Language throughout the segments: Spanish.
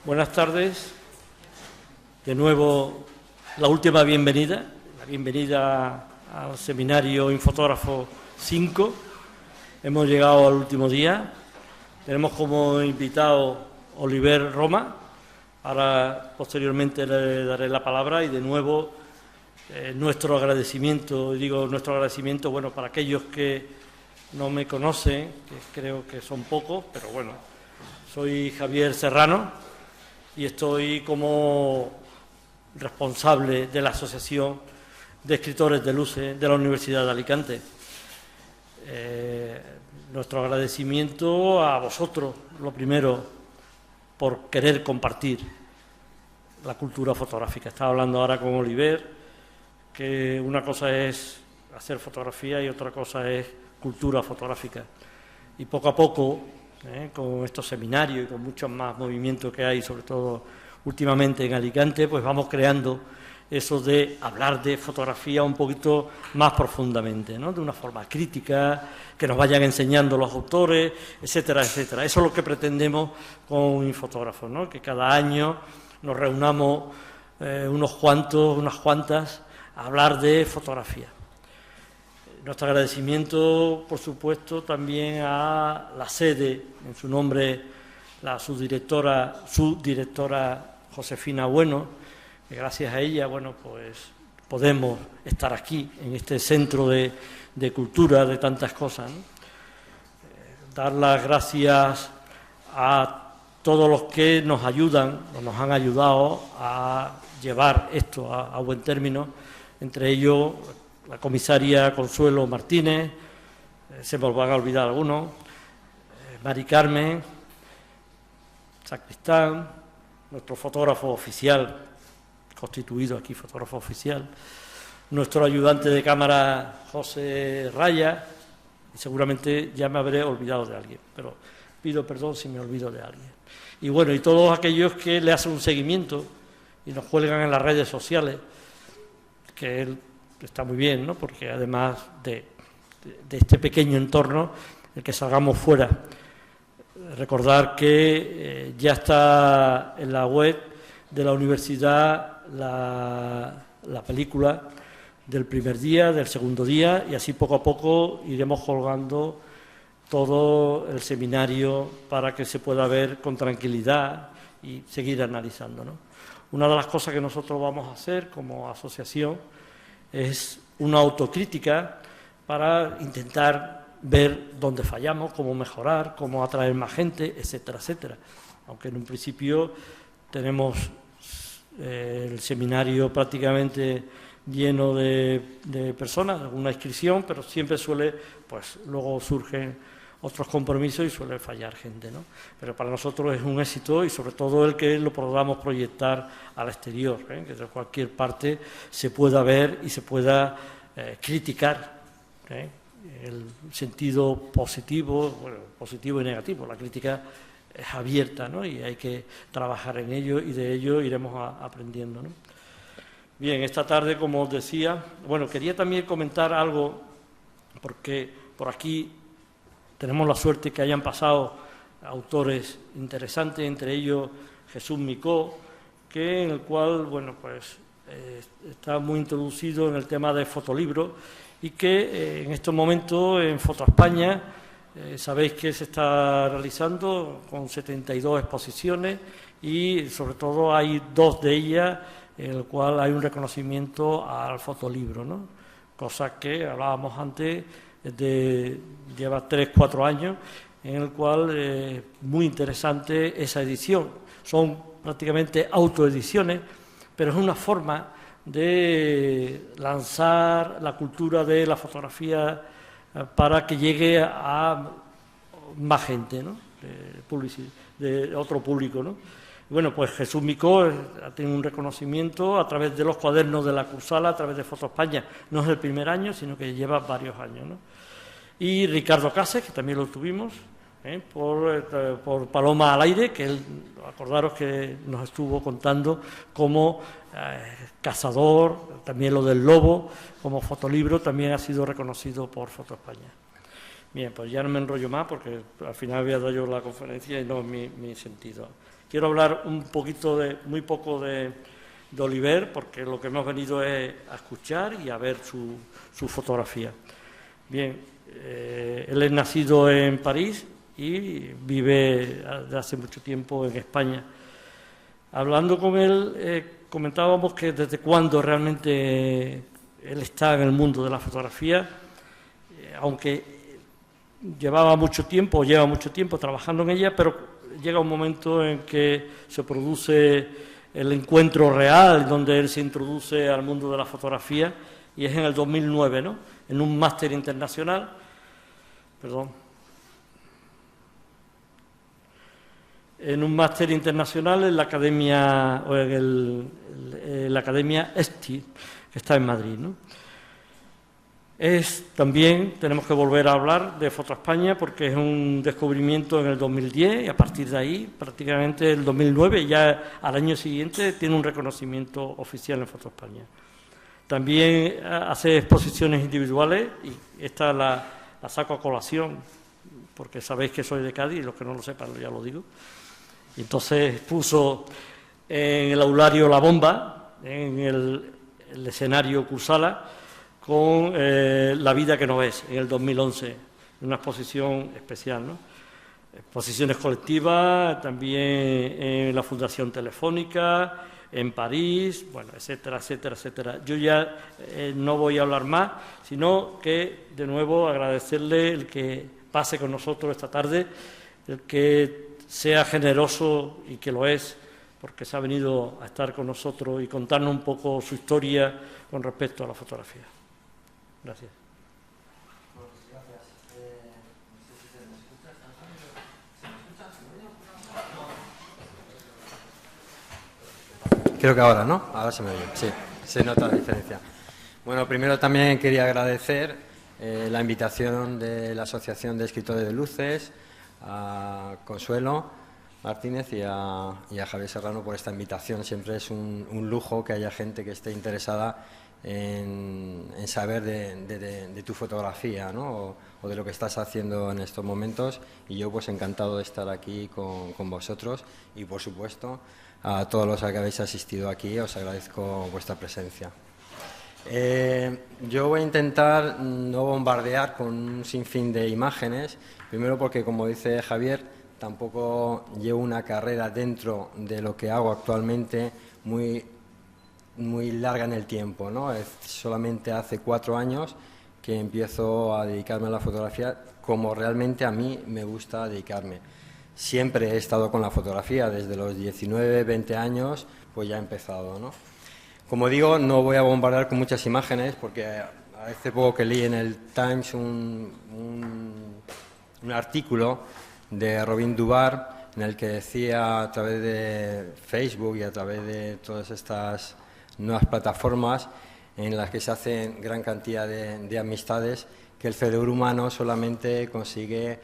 Buenas tardes. De nuevo, la última bienvenida, la bienvenida al Seminario Infotógrafo 5. Hemos llegado al último día. Tenemos como invitado Oliver Roma. Ahora, posteriormente, le daré la palabra y de nuevo nuestro agradecimiento, bueno, para aquellos que no me conocen, que creo que son pocos, pero bueno, soy Javier Serrano y estoy como responsable de la Asociación de Escritores de Luces de la Universidad de Alicante. Nuestro agradecimiento a vosotros, lo primero, por querer compartir la cultura fotográfica. Estaba hablando ahora con Oliver, que una cosa es hacer fotografía y otra cosa es cultura fotográfica. Y poco a poco, con estos seminarios y con muchos más movimientos que hay, sobre todo últimamente en Alicante, pues vamos creando eso de hablar de fotografía un poquito más profundamente, ¿no? De una forma crítica, que nos vayan enseñando los autores, etcétera, etcétera. Eso es lo que pretendemos con Infotógrafos, ¿no? Que cada año nos reunamos unas cuantas, a hablar de fotografía. Nuestro agradecimiento, por supuesto, también a la sede, en su nombre, la subdirectora Josefina Bueno, que gracias a ella, bueno, pues podemos estar aquí, en este centro de cultura, de tantas cosas, ¿no? Dar las gracias a todos los que nos ayudan, o nos han ayudado a llevar esto a buen término, entre ellos la comisaria Consuelo Martínez, se me van a olvidar algunos, Mari Carmen, Sacristán, nuestro fotógrafo oficial, constituido aquí fotógrafo oficial, nuestro ayudante de cámara José Raya, y seguramente ya me habré olvidado de alguien, pero pido perdón si me olvido de alguien. Y bueno, y todos aquellos que le hacen un seguimiento y nos cuelgan en las redes sociales, que él está muy bien, ¿no? Porque además de este pequeño entorno, el que salgamos fuera. Recordar que ya está en la web de la universidad la película del primer día, del segundo día, y así poco a poco iremos colgando todo el seminario para que se pueda ver con tranquilidad y seguir analizando, ¿no? Una de las cosas que nosotros vamos a hacer como asociación es una autocrítica para intentar ver dónde fallamos, cómo mejorar, cómo atraer más gente, etcétera, etcétera. Aunque en un principio tenemos el seminario prácticamente lleno de personas, alguna inscripción, pero siempre luego surgen otros compromisos y suele fallar gente, ¿no? Pero para nosotros es un éxito y sobre todo el que lo podamos proyectar al exterior, que de cualquier parte se pueda ver y se pueda criticar, el sentido positivo, bueno, positivo y negativo. La crítica es abierta, ¿no? Y hay que trabajar en ello y de ello iremos aprendiendo, ¿no? Bien, esta tarde, como os decía, bueno, quería también comentar algo, porque por aquí tenemos la suerte que hayan pasado autores interesantes, entre ellos Jesús Micó, en el cual, bueno, pues está muy introducido en el tema de fotolibros y que en estos momentos en Foto España sabéis que se está realizando con 72 exposiciones y sobre todo hay 2 de ellas en el cual hay un reconocimiento al fotolibro, ¿no? Cosa que hablábamos antes, lleva 3-4 años, en el cual es muy interesante esa edición. Son prácticamente autoediciones, pero es una forma de lanzar la cultura de la fotografía para que llegue a más gente, ¿no? De otro público, ¿no? Bueno, pues Jesús Micó ha tenido un reconocimiento a través de los cuadernos de la Cursala, a través de Foto España. No es el primer año, sino que lleva varios años, ¿no? Y Ricardo Cases, que también lo tuvimos, por Paloma al Aire, que él, acordaros que nos estuvo contando como cazador, también lo del lobo, como fotolibro, también ha sido reconocido por Foto España. Bien, pues ya no me enrollo más porque al final voy a dar yo la conferencia y no es mi sentido. Quiero hablar muy poco de Oliver, porque lo que hemos venido es a escuchar y a ver su fotografía. Bien, él es nacido en París y vive desde hace mucho tiempo en España. Hablando con él, comentábamos que desde cuándo realmente él está en el mundo de la fotografía, aunque lleva mucho tiempo trabajando en ella, pero llega un momento en que se produce el encuentro real, donde él se introduce al mundo de la fotografía, y es en el 2009, ¿no?, en un máster internacional, en la academia, la academia ESTI, que está en Madrid, ¿no? También tenemos que volver a hablar de Foto España, porque es un descubrimiento en el 2010 y a partir de ahí, prácticamente el 2009, ya al año siguiente, tiene un reconocimiento oficial en Foto España. También hace exposiciones individuales y esta la saco a colación, porque sabéis que soy de Cádiz y los que no lo sepan ya lo digo. Y entonces expuso en el aulario La Bomba, en el escenario Cursala, con La vida que no ves, en el 2011, una exposición especial, ¿no? Exposiciones colectivas, también en la Fundación Telefónica, en París, bueno, etcétera, etcétera, etcétera. Yo ya no voy a hablar más, sino que, de nuevo, agradecerle el que pase con nosotros esta tarde, el que sea generoso, y que lo es, porque se ha venido a estar con nosotros y contarnos un poco su historia con respecto a la fotografía. Gracias. Gracias. No sé si se me escucha. ¿Se me escucha? Creo que ahora, ¿no? Ahora se me oye. Sí, se nota la diferencia. Bueno, primero también quería agradecer la invitación de la Asociación de Escritores de Luces, a Consuelo Martínez y a Javier Serrano por esta invitación. Siempre es un lujo que haya gente que esté interesada en saber de tu fotografía, ¿no? o de lo que estás haciendo en estos momentos, y yo pues encantado de estar aquí con vosotros, y por supuesto a todos los que habéis asistido aquí os agradezco vuestra presencia. Yo voy a intentar no bombardear con un sinfín de imágenes, primero porque, como dice Javier, tampoco llevo una carrera dentro de lo que hago actualmente muy larga en el tiempo, ¿no? Solamente hace 4 años que empiezo a dedicarme a la fotografía como realmente a mí me gusta dedicarme. Siempre he estado con la fotografía, desde los 19, 20 años, pues ya he empezado, ¿no? Como digo, no voy a bombardear con muchas imágenes, porque hace poco que leí en el Times un artículo de Robin Dubar, en el que decía, a través de Facebook y a través de todas estas nuevas plataformas en las que se hacen gran cantidad de amistades, que el cerebro humano solamente consigue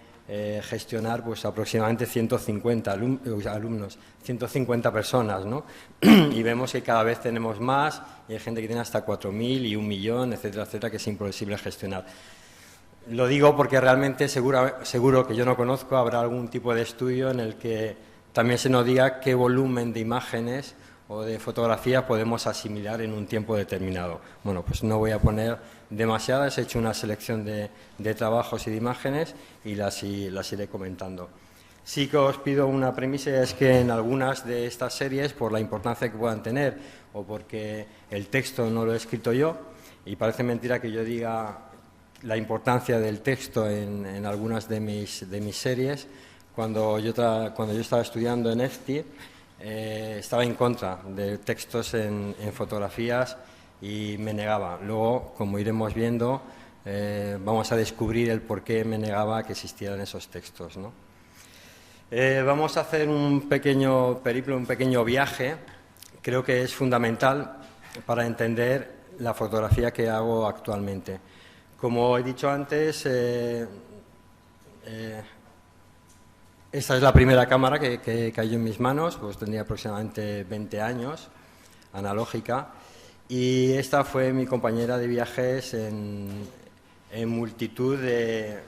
gestionar pues aproximadamente 150 alumnos, 150 personas, ¿no? Y vemos que cada vez tenemos más, y hay gente que tiene hasta 4.000 y 1 millón, etcétera, etcétera, que es imposible gestionar. Lo digo porque realmente seguro que yo no conozco, habrá algún tipo de estudio en el que también se nos diga qué volumen de imágenes o de fotografías podemos asimilar en un tiempo determinado. Bueno, pues no voy a poner demasiadas, he hecho una selección de trabajos y de imágenes y las iré comentando. Sí que os pido una premisa, es que en algunas de estas series, por la importancia que puedan tener o porque el texto no lo he escrito yo, y parece mentira que yo diga la importancia del texto en algunas de mis series, cuando yo estaba estudiando en EFTI, estaba en contra de textos en fotografías y me negaba. Luego, como iremos viendo, vamos a descubrir el por qué me negaba que existieran esos textos, ¿no? Vamos a hacer un pequeño periplo, un pequeño viaje. Creo que es fundamental para entender la fotografía que hago actualmente. Como he dicho antes, esta es la primera cámara que cayó en mis manos, pues tendría aproximadamente 20 años, analógica, y esta fue mi compañera de viajes en multitud de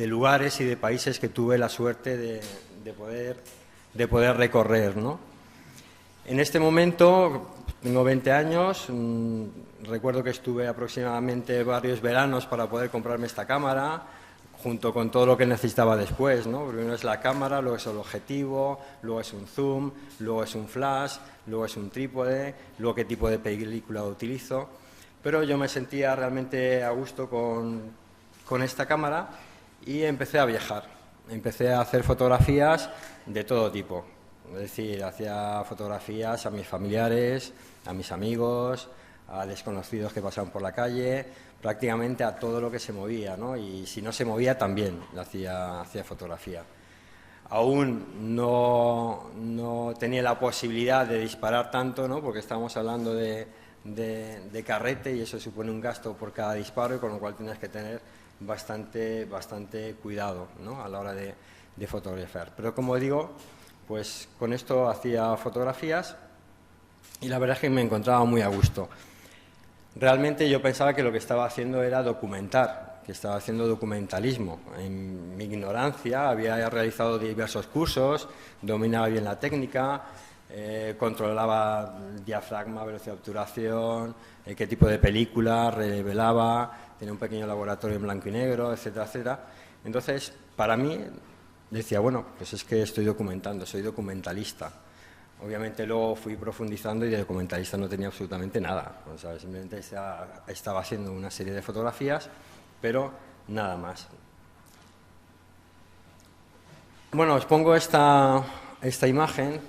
lugares y de países que tuve la suerte de poder recorrer, ¿no? En este momento tengo 20 años, recuerdo que estuve aproximadamente varios veranos para poder comprarme esta cámara, junto con todo lo que necesitaba después, ¿no? Primero es la cámara, luego es el objetivo, luego es un zoom, luego es un flash, luego es un trípode, luego qué tipo de película utilizo. Pero yo me sentía realmente a gusto con esta cámara y empecé a viajar. Empecé a hacer fotografías de todo tipo. Es decir, hacía fotografías a mis familiares, a mis amigos, a desconocidos que pasaban por la calle, prácticamente a todo lo que se movía, ¿no? Y si no se movía también hacía fotografía. Aún no tenía la posibilidad de disparar tanto, ¿no? Porque estábamos hablando de carrete y eso supone un gasto por cada disparo, y con lo cual tienes que tener bastante cuidado, ¿no? A la hora de fotografiar. Pero como digo, pues con esto hacía fotografías y la verdad es que me encontraba muy a gusto. Realmente yo pensaba que lo que estaba haciendo era documentar, que estaba haciendo documentalismo. En mi ignorancia había realizado diversos cursos, dominaba bien la técnica, controlaba el diafragma, velocidad de obturación, qué tipo de película, revelaba, tenía un pequeño laboratorio en blanco y negro, etcétera, etcétera. Entonces, para mí, decía, bueno, pues es que estoy documentando, soy documentalista. Obviamente luego fui profundizando y de documentalista no tenía absolutamente nada. O sea, simplemente estaba haciendo una serie de fotografías, pero nada más. Bueno, os pongo esta imagen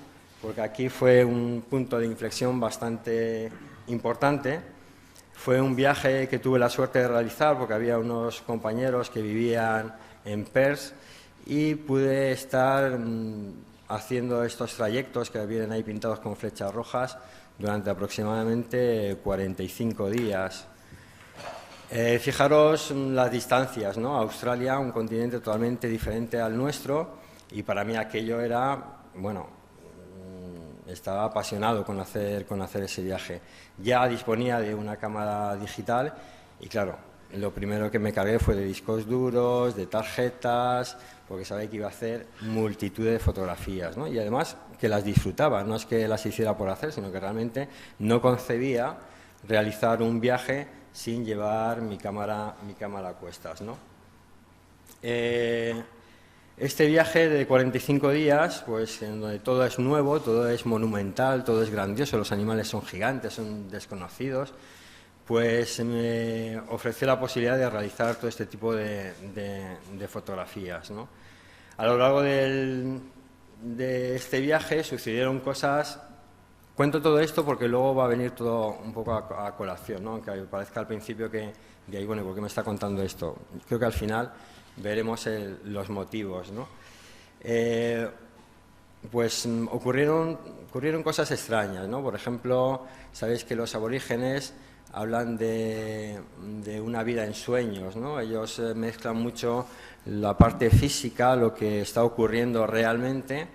porque aquí fue un punto de inflexión bastante importante. Fue un viaje que tuve la suerte de realizar porque había unos compañeros que vivían en Perth y pude estar haciendo estos trayectos que vienen ahí pintados con flechas rojas durante aproximadamente 45 días. Fijaros las distancias, ¿no? Australia, un continente totalmente diferente al nuestro, y para mí aquello era, bueno, estaba apasionado con hacer ese viaje. Ya disponía de una cámara digital y claro, lo primero que me cargué fue de discos duros, de tarjetas, porque sabía que iba a hacer multitud de fotografías, ¿no? Y además que las disfrutaba, no es que las hiciera por hacer, sino que realmente no concebía realizar un viaje sin llevar mi cámara a cuestas, ¿no? Este viaje de 45 días, pues en donde todo es nuevo, todo es monumental, todo es grandioso, los animales son gigantes, son desconocidos, pues me ofreció la posibilidad de realizar todo este tipo de fotografías, ¿no? A lo largo de este viaje sucedieron cosas. Cuento todo esto porque luego va a venir todo un poco a colación, ¿no? Aunque parezca al principio que de ahí, bueno, ¿por qué me está contando esto? Creo que al final veremos los motivos, ¿no? Pues ocurrieron cosas extrañas, ¿no? Por ejemplo, sabéis que los aborígenes hablan de una vida en sueños, ¿no? Ellos mezclan mucho la parte física, lo que está ocurriendo realmente,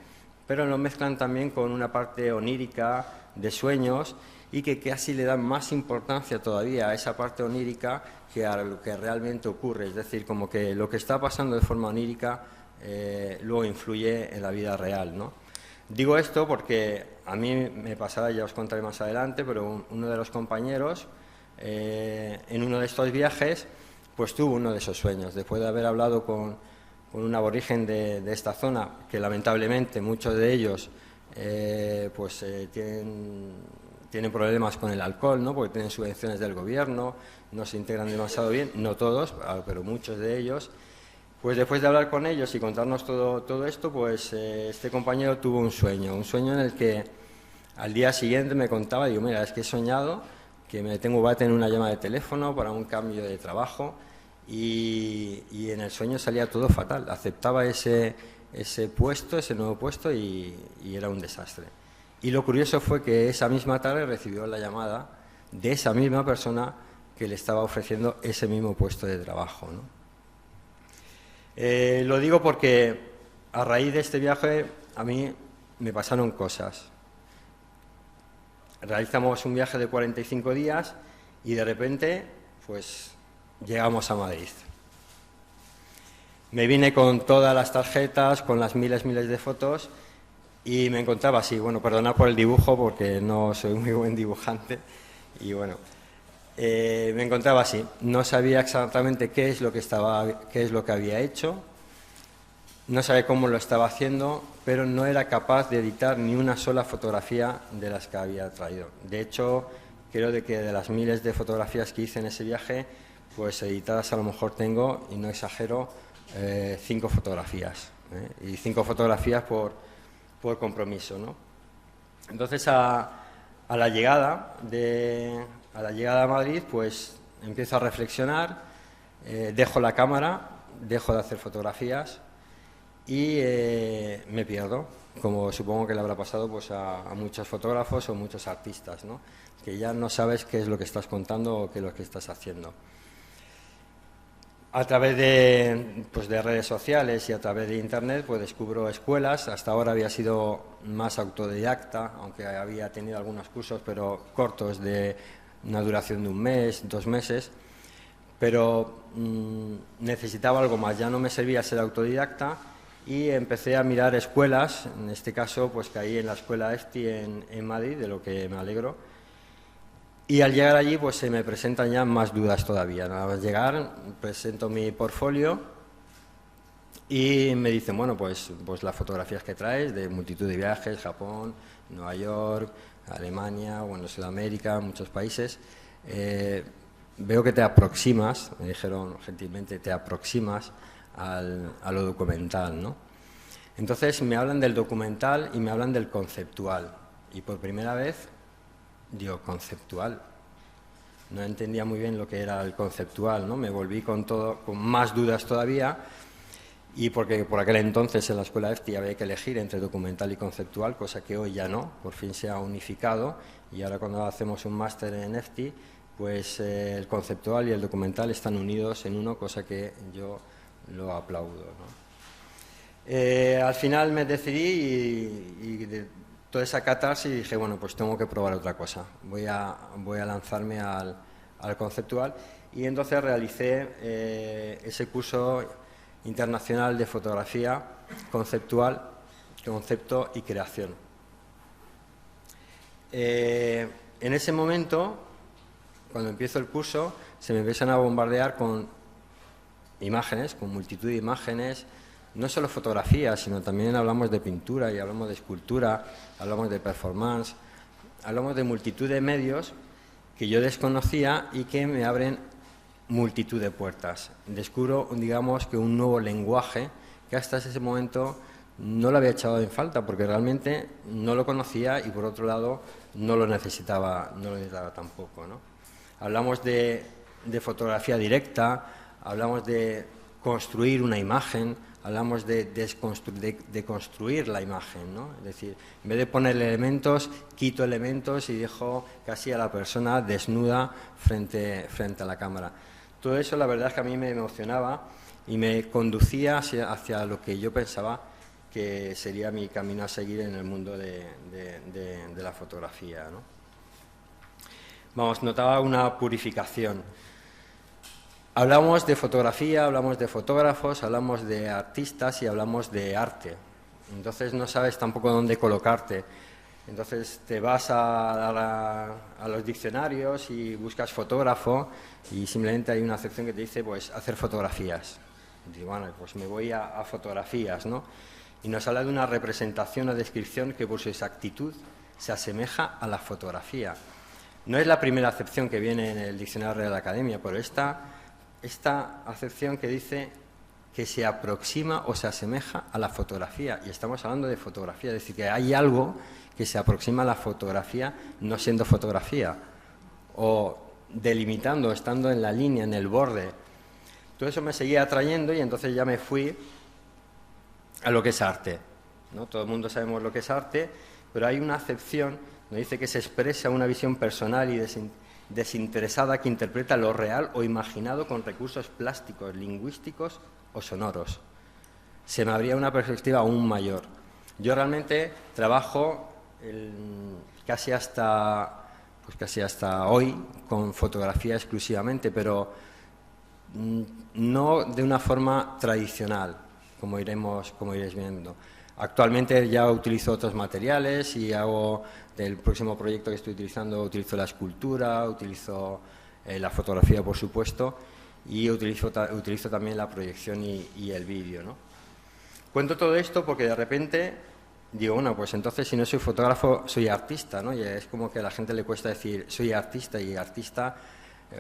pero lo mezclan también con una parte onírica de sueños y que casi le dan más importancia todavía a esa parte onírica que a lo que realmente ocurre. Es decir, como que lo que está pasando de forma onírica luego influye en la vida real, ¿no? Digo esto porque a mí me pasaba, ya os contaré más adelante, pero uno de los compañeros en uno de estos viajes pues tuvo uno de esos sueños. Después de haber hablado con un aborigen de esta zona, que lamentablemente muchos de ellos tienen problemas con el alcohol, ¿no? Porque tienen subvenciones del gobierno, no se integran demasiado bien, no todos, pero muchos de ellos. Pues después de hablar con ellos y contarnos todo esto, pues este compañero tuvo un sueño en el que al día siguiente me contaba, digo, mira, es que he soñado que voy a tener una llamada de teléfono para un cambio de trabajo y en el sueño salía todo fatal. Aceptaba ese nuevo puesto y era un desastre. Y lo curioso fue que esa misma tarde recibió la llamada de esa misma persona que le estaba ofreciendo ese mismo puesto de trabajo, ¿no? Lo digo porque a raíz de este viaje a mí me pasaron cosas. Realizamos un viaje de 45 días y de repente pues llegamos a Madrid. Me vine con todas las tarjetas, con las miles de fotos y me encontraba así. Bueno, perdonad por el dibujo porque no soy muy buen dibujante y bueno, me encontraba así. No sabía exactamente qué es lo que había hecho, no sabía cómo lo estaba haciendo, pero no era capaz de editar ni una sola fotografía de las que había traído. De hecho, creo de que de las miles de fotografías que hice en ese viaje, pues editadas a lo mejor tengo, y no exagero, 5 fotografías, y 5 fotografías por compromiso, ¿no? Entonces, a la llegada a Madrid, pues empiezo a reflexionar, dejo la cámara, dejo de hacer fotografías y me pierdo, como supongo que le habrá pasado pues, a muchos fotógrafos o muchos artistas, ¿no? Que ya no sabes qué es lo que estás contando o qué es lo que estás haciendo. A través de redes sociales y a través de Internet pues descubro escuelas. Hasta ahora había sido más autodidacta, aunque había tenido algunos cursos, pero cortos, de una duración de 1 mes, 2 meses. Pero necesitaba algo más, ya no me servía ser autodidacta y empecé a mirar escuelas. En este caso pues caí en la escuela EFTI en Madrid, de lo que me alegro. Y al llegar allí, pues se me presentan ya más dudas todavía. Nada más llegar, presento mi portfolio y me dicen, bueno, pues las fotografías que traes de multitud de viajes, Japón, Nueva York, Alemania, bueno, Sudamérica, muchos países. Veo que te aproximas, me dijeron gentilmente, te aproximas a lo documental, ¿no? Entonces me hablan del documental y me hablan del conceptual. Y por primera vez digo, conceptual. No entendía muy bien lo que era el conceptual, ¿no? Me volví con más dudas todavía, y porque por aquel entonces en la escuela EFTI había que elegir entre documental y conceptual, cosa que hoy ya no, por fin se ha unificado, y ahora cuando hacemos un máster en EFTI, pues el conceptual y el documental están unidos en uno, cosa que yo lo aplaudo, ¿no? Al final me decidí y toda esa catarsis, y dije, bueno, pues tengo que probar otra cosa, voy a lanzarme al conceptual, y entonces realicé ese curso internacional de fotografía conceptual, concepto y creación. En ese momento, cuando empiezo el curso, se me empiezan a bombardear con imágenes, con multitud de imágenes. No solo fotografías, sino también hablamos de pintura y hablamos de escultura, hablamos de performance, hablamos de multitud de medios que yo desconocía y que me abren multitud de puertas. Descubro, digamos, que un nuevo lenguaje que hasta ese momento no lo había echado en falta, porque realmente no lo conocía y, por otro lado, no lo necesitaba tampoco, ¿no? Hablamos de fotografía directa, hablamos de construir una imagen, hablamos de construir la imagen, ¿no? Es decir, en vez de poner elementos, quito elementos y dejo casi a la persona desnuda frente a la cámara. Todo eso, la verdad es que a mí me emocionaba y me conducía hacia lo que yo pensaba que sería mi camino a seguir en el mundo de la fotografía, ¿no? Vamos, notaba una purificación. Hablamos de fotografía, hablamos de fotógrafos, hablamos de artistas y hablamos de arte. Entonces no sabes tampoco dónde colocarte. Entonces te vas a los diccionarios y buscas fotógrafo y simplemente hay una sección que te dice pues hacer fotografías. Y digo, bueno, pues me voy a fotografías, ¿no? Y nos habla de una representación o descripción que por su exactitud se asemeja a la fotografía. No es la primera acepción que viene en el diccionario de la Academia, pero esta acepción que dice que se aproxima o se asemeja a la fotografía, y estamos hablando de fotografía, es decir, que hay algo que se aproxima a la fotografía no siendo fotografía, o delimitando, estando en la línea, en el borde. Todo eso me seguía atrayendo y entonces ya me fui a lo que es arte, ¿no? Todo el mundo sabemos lo que es arte, pero hay una acepción donde dice que se expresa una visión personal y desinteresada que interpreta lo real o imaginado con recursos plásticos, lingüísticos o sonoros. Se me abría una perspectiva aún mayor. Yo realmente trabajo casi hasta hoy con fotografía exclusivamente, pero no de una forma tradicional, como iréis viendo. Actualmente ya utilizo otros materiales y hago, del próximo proyecto que estoy utilizando, utilizo la escultura, utilizo la fotografía, por supuesto, y utilizo también la proyección y el vídeo, ¿no? Cuento todo esto porque de repente digo, bueno, pues entonces si no soy fotógrafo, soy artista, ¿no? Y es como que a la gente le cuesta decir, soy artista, y artista,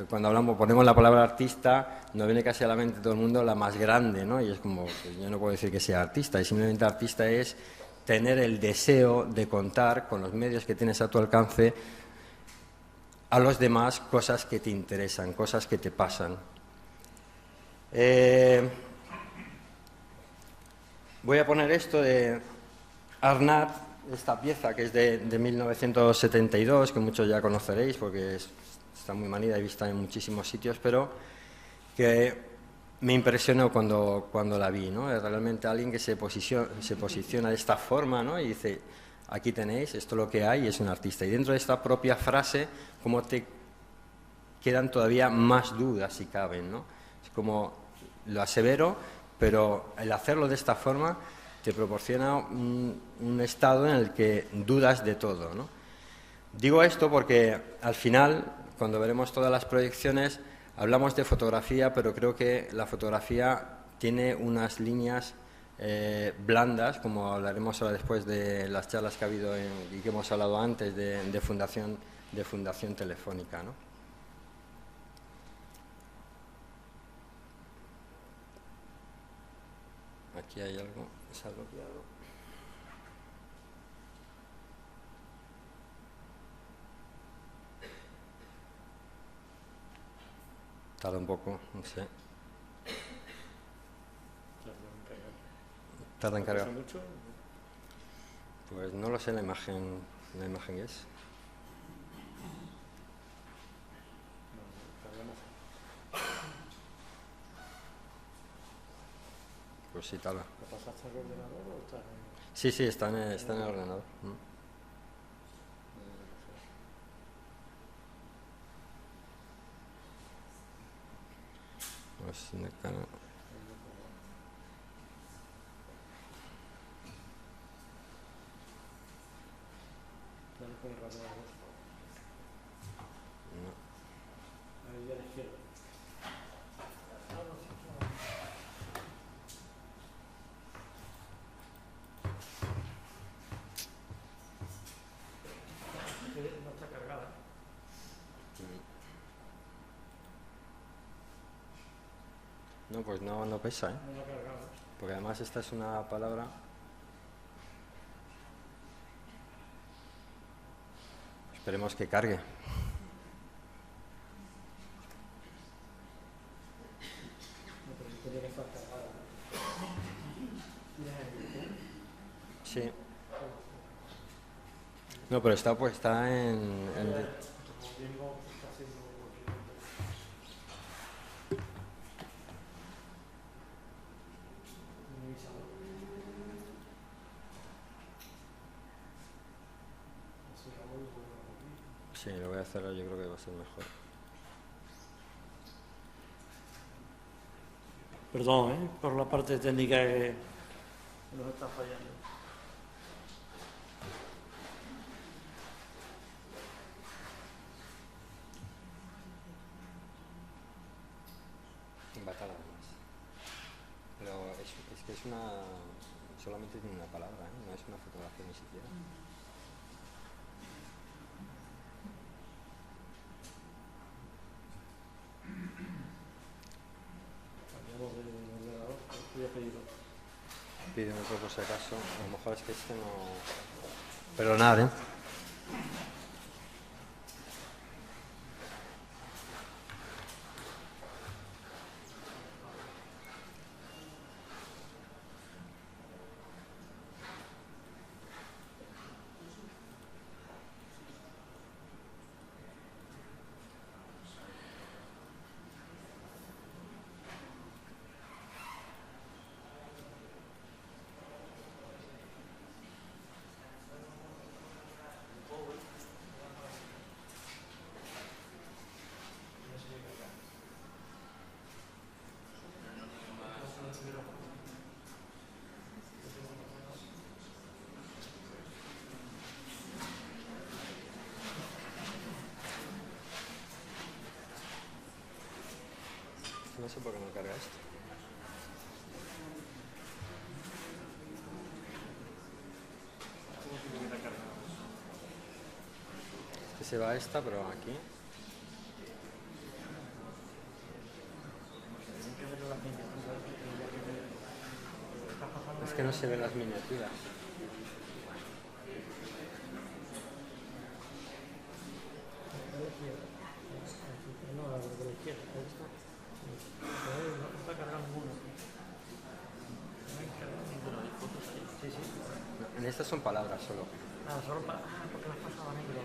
cuando ponemos la palabra artista, nos viene casi a la mente todo el mundo la más grande, ¿no? Y es como, pues yo no puedo decir que sea artista, y simplemente artista es tener el deseo de contar con los medios que tienes a tu alcance a los demás cosas que te interesan, cosas que te pasan. Voy a poner esto de Arnat, esta pieza que es de 1972, que muchos ya conoceréis porque está muy manida y vista en muchísimos sitios, pero que me impresionó cuando la vi, ¿no? Es realmente alguien que se posiciona de esta forma, ¿no? Y dice, aquí tenéis, esto es lo que hay, y es un artista. Y dentro de esta propia frase, como te quedan todavía más dudas si caben, ¿no? Es como lo asevero, pero el hacerlo de esta forma te proporciona un estado en el que dudas de todo, ¿no? Digo esto porque al final, cuando veremos todas las proyecciones, hablamos de fotografía, pero creo que la fotografía tiene unas líneas blandas, como hablaremos ahora después de las charlas que ha habido y que hemos hablado antes de Fundación Telefónica, ¿no? Aquí hay algo, se ha bloqueado. Tarda un poco, no sé. ¿Tarda en cargar? mucho? Pues no lo sé, la imagen es. Pues sí, tarda. ¿Lo pasaste al ordenador o estás en...? Sí, está en el ordenador. Pues en el canal. Dale con el ratón a vos. No. Ahí a la izquierda. No está cargada. No, pues no pesa, ¿eh? No la cargada. Porque además esta es una palabra... Esperemos que cargue. No, pero tenía que estar cargada. Sí. No, pero está puesta en... Sí, lo voy a hacer, yo creo que va a ser mejor. Perdón, por la parte técnica que nos está fallando. Va a tardar más. Pero es que es una... solamente tiene una palabra, ¿eh? No es una fotografía ni siquiera. Cambiamos de ordenador, voy a pedirlo. Pide otro por si acaso. A lo mejor es que este no... Perdonad, ¿eh? No sé por qué no carga esto. Es que se va esta, pero aquí. Es que no se ven las miniaturas. En estas son palabras solo. Ah, solo para... porque las pasado a negro,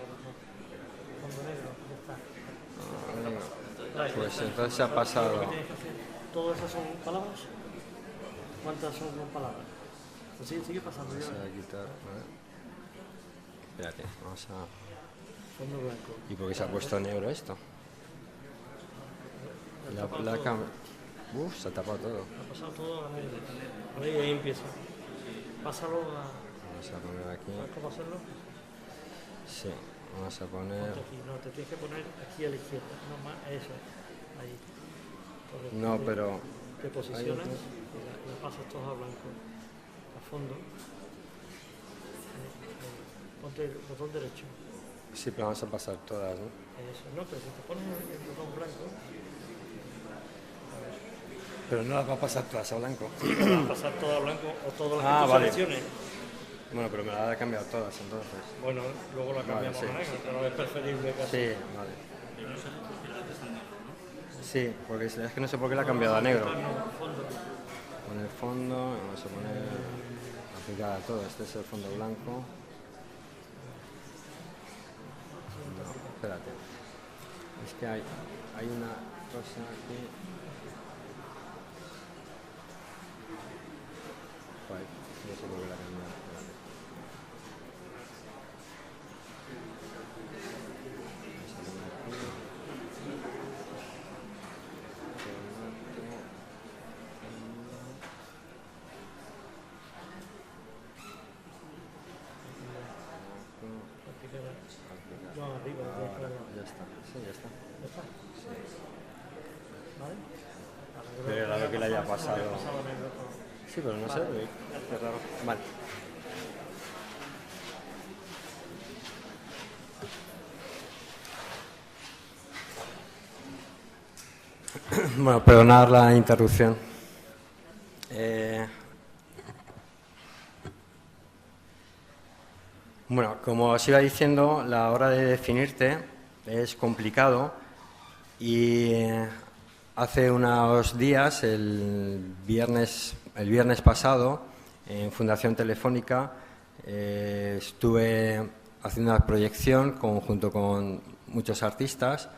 fondo negro, ya está. Pues entonces se ha pasado. ¿Todas esas son palabras? ¿Cuántas son palabras? Pues sí, sigue pasando. Vamos a quitar. Espérate, vamos a. Fondo blanco. ¿Y por qué se ha puesto negro esto? La placa. Uf, se ha tapado todo. Ha pasado todo a negro. Ahí empieza. Pásalo a... Vamos a poner aquí. ¿Sabes cómo hacerlo? Sí, vamos a poner. Aquí. No, te tienes que poner aquí a la izquierda. No más, eso. Ahí. Entonces, No, pero. Te posicionas y la pasas todo a blanco. A fondo. Ponte el botón derecho. Sí, pero vamos a pasar todas, ¿no? Eso. No, pero si te pones el botón blanco. Pero no las va a pasar todas a blanco. Sí, vas a pasar todo a blanco o todo lo que tú vale. selecciones. Bueno, pero me la ha cambiado todas entonces. Bueno, luego la cambiamos sí, a negro, pero es preferible que así. Sí, vale. Sí, porque es que no sé por qué la ha cambiado a negro. Con el fondo, vamos a poner aplicar a todo. Este es el fondo blanco. No, espérate. Es que hay una cosa aquí. Vale, no sé por qué la ha cambiado. Espérate. No, arriba, Ya está, sí, ya está. ¿Ya está? Sí. ¿Vale? Pero raro que le haya pasado. Pasado a negro todo. Sí, pero no sé, qué raro. Vale. Bueno, perdonar la interrupción. Bueno, como os iba diciendo, la hora de definirte es complicado y hace unos días, el viernes pasado, en Fundación Telefónica, estuve haciendo una proyección junto con muchos artistas,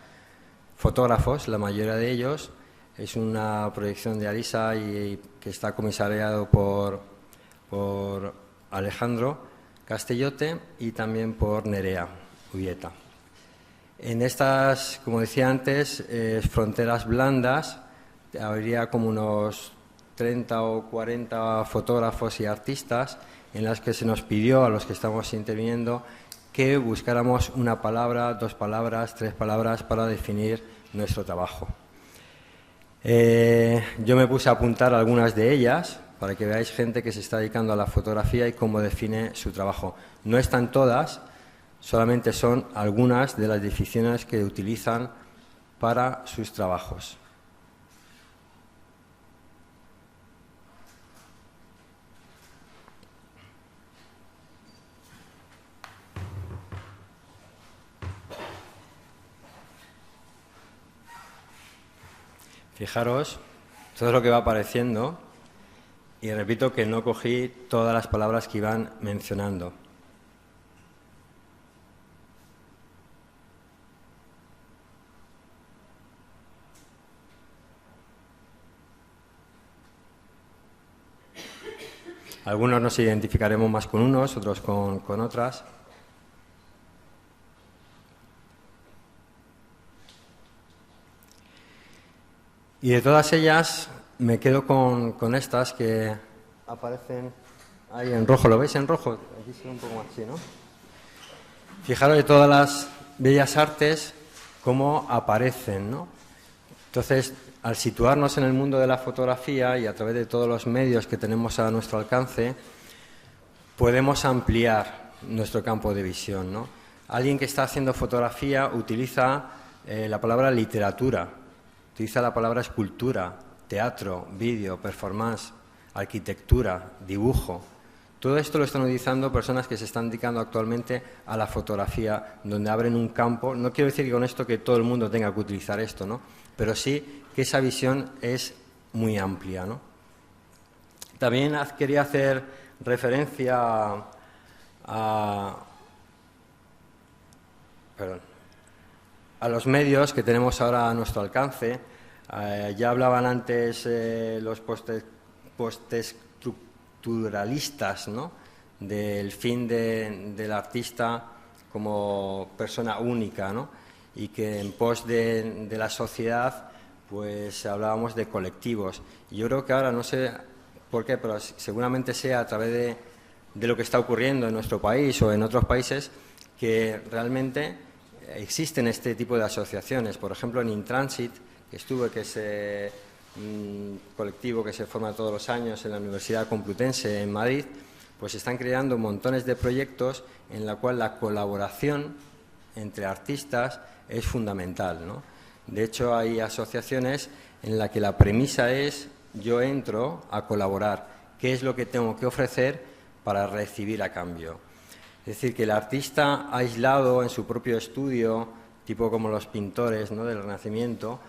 fotógrafos, la mayoría de ellos. Es una proyección de Alisa y que está comisariado por Alejandro Castellote y también por Nerea Ubieta. En estas, como decía antes, fronteras blandas, habría como unos 30 o 40 fotógrafos y artistas en las que se nos pidió, a los que estamos interviniendo, que buscáramos una palabra, 2 palabras, 3 palabras para definir nuestro trabajo. Yo me puse a apuntar algunas de ellas para que veáis gente que se está dedicando a la fotografía y cómo define su trabajo. No están todas, solamente son algunas de las definiciones que utilizan para sus trabajos. Fijaros todo lo que va apareciendo y repito que no cogí todas las palabras que iban mencionando. Algunos nos identificaremos más con unos, otros con otras. Y de todas ellas me quedo con estas que aparecen ahí en rojo. ¿Lo veis en rojo? Aquí se ve un poco más así, ¿no? Fijaros de todas las bellas artes cómo aparecen, ¿no? Entonces, al situarnos en el mundo de la fotografía y a través de todos los medios que tenemos a nuestro alcance, podemos ampliar nuestro campo de visión, ¿no? Alguien que está haciendo fotografía utiliza la palabra literatura, utiliza la palabra escultura, teatro, vídeo, performance, arquitectura, dibujo. Todo esto lo están utilizando personas que se están dedicando actualmente a la fotografía, donde abren un campo. No quiero decir con esto que todo el mundo tenga que utilizar esto, ¿no? Pero sí que esa visión es muy amplia, ¿no? También quería hacer referencia a los medios que tenemos ahora a nuestro alcance. Ya hablaban antes los postestructuralistas, ¿no?, del fin del artista como persona única, ¿no?, y que en pos de la sociedad pues hablábamos de colectivos. Y yo creo que ahora, no sé por qué, pero seguramente sea a través de lo que está ocurriendo en nuestro país o en otros países, que realmente existen este tipo de asociaciones. Por ejemplo, en Intransit, que es un colectivo que se forma todos los años en la Universidad Complutense en Madrid, pues están creando montones de proyectos en la cual la colaboración entre artistas es fundamental, ¿no? De hecho, hay asociaciones en las que la premisa es: yo entro a colaborar, ¿qué es lo que tengo que ofrecer para recibir a cambio? Es decir, que el artista aislado en su propio estudio, tipo como los pintores, ¿no?, del Renacimiento,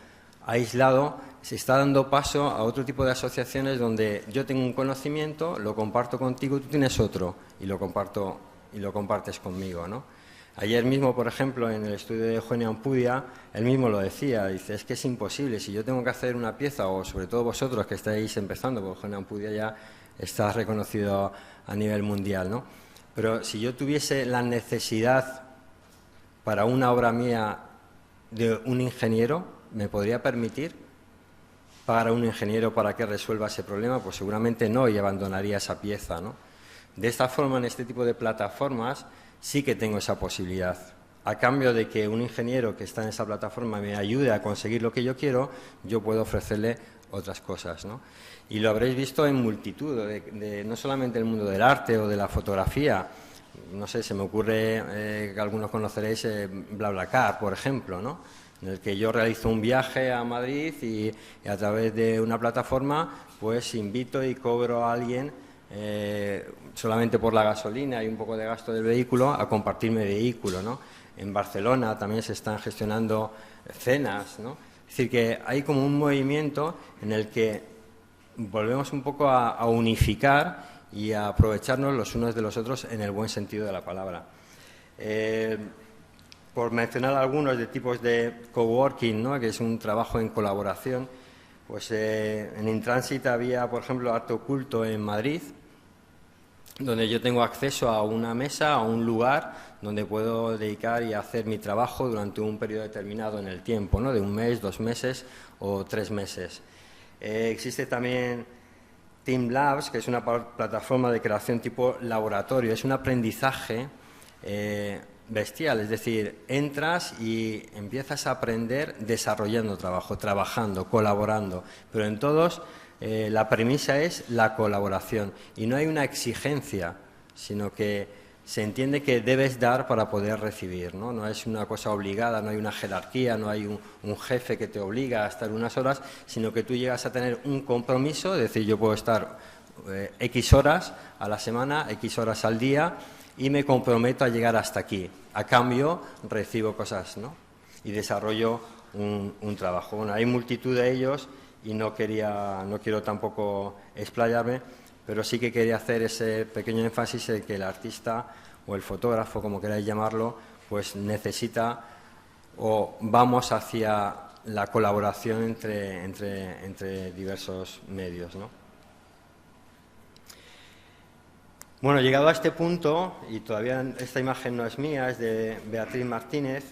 aislado, se está dando paso a otro tipo de asociaciones donde yo tengo un conocimiento, lo comparto contigo, tú tienes otro y lo compartes conmigo, ¿no? Ayer mismo, por ejemplo, en el estudio de Eugenio Ampudia, él mismo lo decía, dice: es que es imposible, si yo tengo que hacer una pieza, o sobre todo vosotros que estáis empezando, porque Eugenio Ampudia ya está reconocido a nivel mundial, ¿no? Pero si yo tuviese la necesidad para una obra mía de un ingeniero, ¿me podría permitir pagar a un ingeniero para que resuelva ese problema? Pues seguramente no, y abandonaría esa pieza, ¿no? De esta forma, en este tipo de plataformas, sí que tengo esa posibilidad. A cambio de que un ingeniero que está en esa plataforma me ayude a conseguir lo que yo quiero, yo puedo ofrecerle otras cosas, ¿no? Y lo habréis visto en multitud, no solamente el mundo del arte o de la fotografía. No sé, se me ocurre que algunos conoceréis BlaBlaCar, por ejemplo, ¿no?, en el que yo realizo un viaje a Madrid y a través de una plataforma pues invito y cobro a alguien solamente por la gasolina y un poco de gasto del vehículo a compartir mi vehículo, ¿no? En Barcelona también se están gestionando cenas, ¿no? Es decir, que hay como un movimiento en el que volvemos un poco a unificar y a aprovecharnos los unos de los otros en el buen sentido de la palabra. Por mencionar algunos de tipos de coworking, ¿no?, que es un trabajo en colaboración, pues en Intransit había, por ejemplo, Arte Oculto en Madrid, donde yo tengo acceso a una mesa, a un lugar donde puedo dedicar y hacer mi trabajo durante un periodo determinado en el tiempo, ¿no?, de 1 mes, 2 meses o 3 meses. Existe también Team Labs, que es una plataforma de creación tipo laboratorio. Es un aprendizaje bestial, es decir, entras y empiezas a aprender desarrollando trabajo, trabajando, colaborando, pero en todos la premisa es la colaboración y no hay una exigencia, sino que se entiende que debes dar para poder recibir, ¿no? No es una cosa obligada, no hay una jerarquía, no hay un jefe que te obliga a estar unas horas, sino que tú llegas a tener un compromiso, es decir, yo puedo estar X horas a la semana, X horas al día y me comprometo a llegar hasta aquí. A cambio recibo cosas, ¿no?, y desarrollo un trabajo. Bueno, hay multitud de ellos y no quiero tampoco explayarme, pero sí que quería hacer ese pequeño énfasis en que el artista o el fotógrafo, como queráis llamarlo, pues necesita o vamos hacia la colaboración entre diversos medios, ¿no? Bueno, llegado a este punto, y todavía esta imagen no es mía, es de Beatriz Martínez,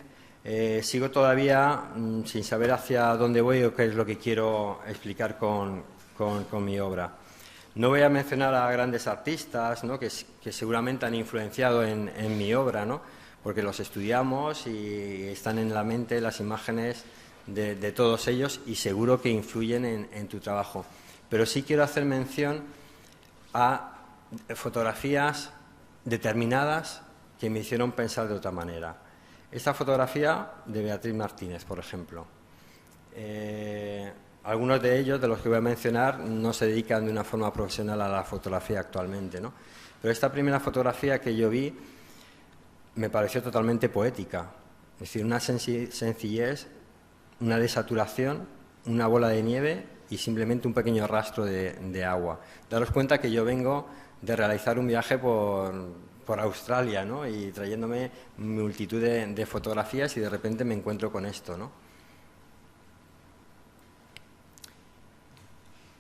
sigo todavía sin saber hacia dónde voy o qué es lo que quiero explicar con mi obra. No voy a mencionar a grandes artistas, ¿no?, que seguramente han influenciado en mi obra, ¿no?, porque los estudiamos y están en la mente las imágenes de todos ellos y seguro que influyen en tu trabajo. Pero sí quiero hacer mención a fotografías determinadas que me hicieron pensar de otra manera. Esta fotografía de Beatriz Martínez, por ejemplo. Algunos de ellos, de los que voy a mencionar, no se dedican de una forma profesional a la fotografía actualmente, ¿no? Pero esta primera fotografía que yo vi me pareció totalmente poética. Es decir, una sencillez, una desaturación, una bola de nieve y simplemente un pequeño rastro de agua. Daros cuenta que yo vengo de realizar un viaje por Australia, ¿no? Y trayéndome multitud de fotografías y de repente me encuentro con esto, ¿no?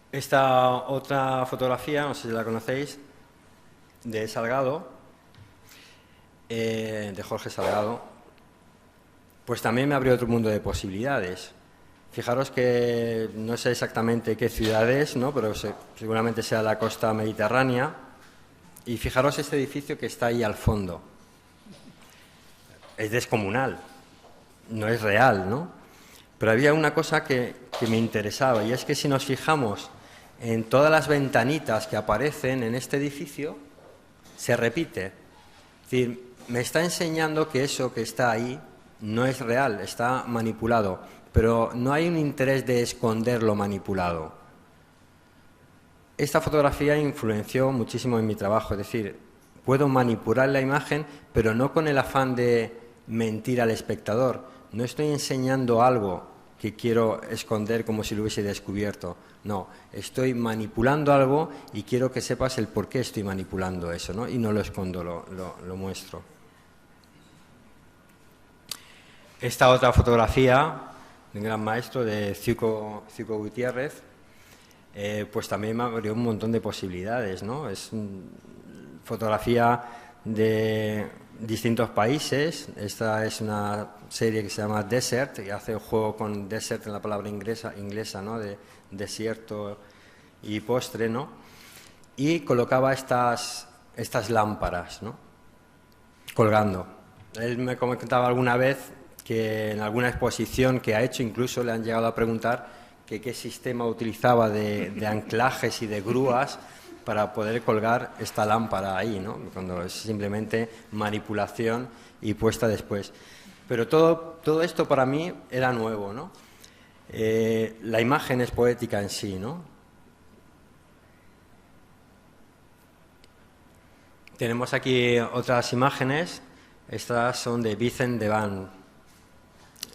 Esta otra fotografía, no sé si la conocéis, de Salgado, de Jorge Salgado, pues también me abrió otro mundo de posibilidades. Fijaros que no sé exactamente qué ciudad es, ¿no? Pero seguramente sea la costa mediterránea. Y fijaros este edificio que está ahí al fondo. Es descomunal, no es real, ¿no? Pero había una cosa que me interesaba, y es que si nos fijamos en todas las ventanitas que aparecen en este edificio, se repite. Es decir, me está enseñando que eso que está ahí no es real, está manipulado, pero no hay un interés de esconder lo manipulado. Esta fotografía influenció muchísimo en mi trabajo, es decir, puedo manipular la imagen, pero no con el afán de mentir al espectador. No estoy enseñando algo que quiero esconder como si lo hubiese descubierto. No, estoy manipulando algo y quiero que sepas el por qué estoy manipulando eso, ¿no? Y no lo escondo, lo muestro. Esta otra fotografía de un gran maestro, de Ciuco Gutiérrez, pues también me abrió un montón de posibilidades, ¿no? Es fotografía de distintos países. Esta es una serie que se llama Desert, y hace un juego con desert en la palabra inglesa, ¿no? De desierto y postre, ¿no? Y colocaba estas lámparas, ¿no? Colgando. Él me comentaba alguna vez que en alguna exposición que ha hecho incluso le han llegado a preguntar que qué sistema utilizaba de anclajes y de grúas para poder colgar esta lámpara ahí, ¿no? Cuando es simplemente manipulación y puesta después. Pero todo esto para mí era nuevo, ¿no? La imagen es poética en sí, ¿no? Tenemos aquí otras imágenes. Estas son de Vicent Devant.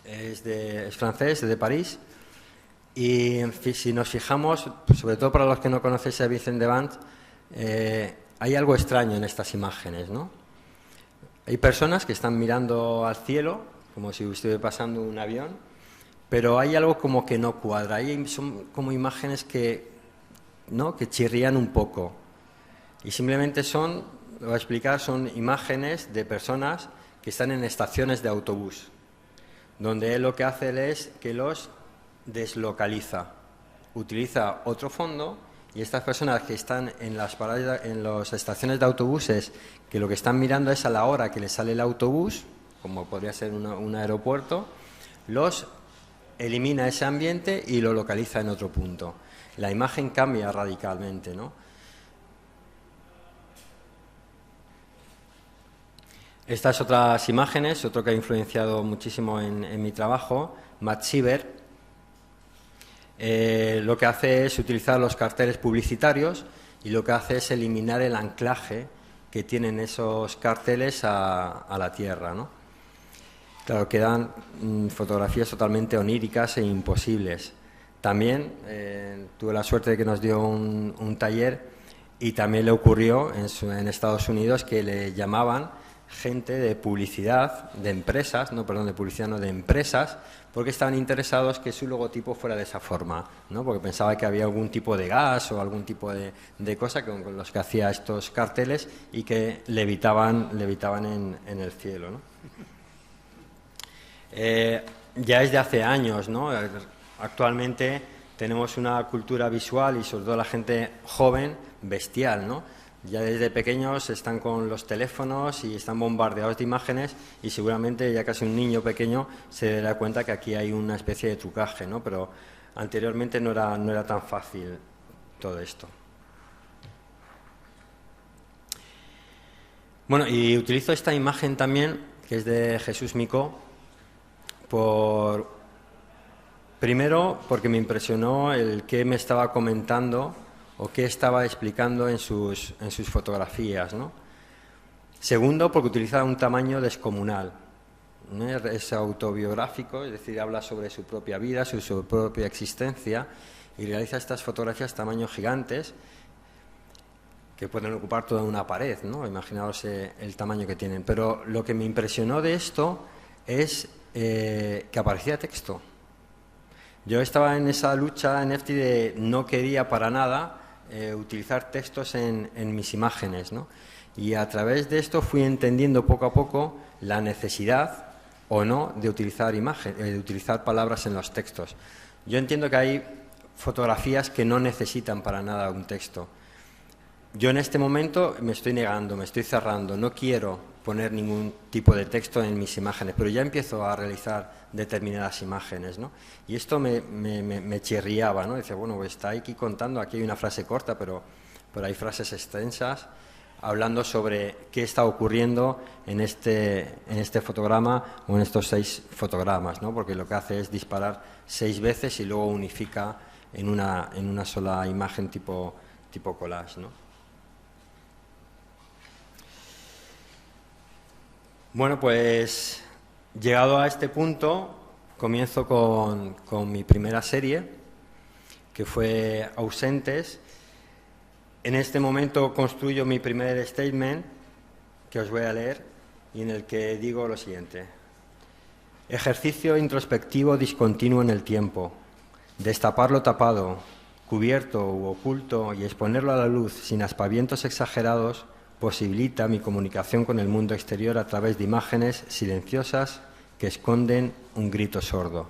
Es francés, es de París. Y si nos fijamos, sobre todo para los que no conocéis a Vicent Devant, hay algo extraño en estas imágenes, ¿no? Hay personas que están mirando al cielo, como si estuviera pasando un avión, pero hay algo como que no cuadra. Son como imágenes que chirrían un poco. Y simplemente lo voy a explicar, son imágenes de personas que están en estaciones de autobús, donde él lo que hace es que los deslocaliza, utiliza otro fondo, y estas personas que están en las estaciones de autobuses, que lo que están mirando es a la hora que les sale el autobús, como podría ser un aeropuerto, los elimina ese ambiente y lo localiza en otro punto. La imagen cambia radicalmente, ¿no? Estas otras imágenes, otro que ha influenciado muchísimo en mi trabajo, Matt Sieber, lo que hace es utilizar los carteles publicitarios y lo que hace es eliminar el anclaje que tienen esos carteles a la tierra, ¿no? Claro, quedan fotografías totalmente oníricas e imposibles. También tuve la suerte de que nos dio un taller, y también le ocurrió en Estados Unidos que le llamaban gente de publicidad, de empresas, de empresas, porque estaban interesados que su logotipo fuera de esa forma, ¿no? Porque pensaba que había algún tipo de gas o algún tipo de cosa con los que hacía estos carteles y que levitaban en el cielo, ¿no? Ya es de hace años, ¿no? Actualmente tenemos una cultura visual, y sobre todo la gente joven, bestial, ¿no? Ya desde pequeños están con los teléfonos y están bombardeados de imágenes y seguramente ya casi un niño pequeño se dará cuenta que aquí hay una especie de trucaje, ¿no? Pero anteriormente no era tan fácil todo esto. Bueno, y utilizo esta imagen también, que es de Jesús Micó, primero porque me impresionó el que me estaba comentando o qué estaba explicando en sus fotografías, ¿no? Segundo, porque utiliza un tamaño descomunal, ¿no? Es autobiográfico, es decir, habla sobre su propia vida, sobre su propia existencia, y realiza estas fotografías tamaño gigantes que pueden ocupar toda una pared, ¿no? Imaginaos el tamaño que tienen. Pero lo que me impresionó de esto es que aparecía texto. Yo estaba en esa lucha en EFTI de no quería para nada utilizar textos en mis imágenes, ¿no? Y a través de esto fui entendiendo poco a poco la necesidad o no de utilizar palabras en los textos. Yo entiendo que hay fotografías que no necesitan para nada un texto. Yo en este momento me estoy negando, me estoy cerrando, no quiero poner ningún tipo de texto en mis imágenes, pero ya empiezo a realizar determinadas imágenes, ¿no? Y esto me chirriaba, ¿no? Dice, bueno, pues está aquí contando, aquí hay una frase corta, pero hay frases extensas hablando sobre qué está ocurriendo en este fotograma o en estos 6 fotogramas, ¿no? Porque lo que hace es disparar 6 veces y luego unifica en una sola imagen tipo collage, ¿no? Bueno, pues llegado a este punto, comienzo con mi primera serie, que fue Ausentes. En este momento construyo mi primer statement, que os voy a leer, y en el que digo lo siguiente. Ejercicio introspectivo discontinuo en el tiempo. Destapar lo tapado, cubierto u oculto y exponerlo a la luz sin aspavientos exagerados posibilita mi comunicación con el mundo exterior a través de imágenes silenciosas que esconden un grito sordo.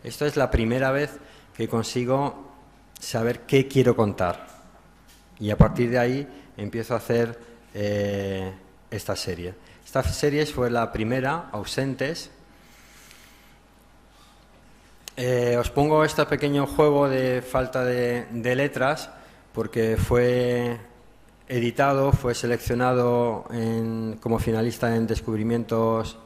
Esto es la primera vez que consigo saber qué quiero contar. Y a partir de ahí empiezo a hacer esta serie. Esta serie fue la primera, Ausentes. Os pongo este pequeño juego de falta de letras porque fue editado, fue seleccionado como finalista en Descubrimientos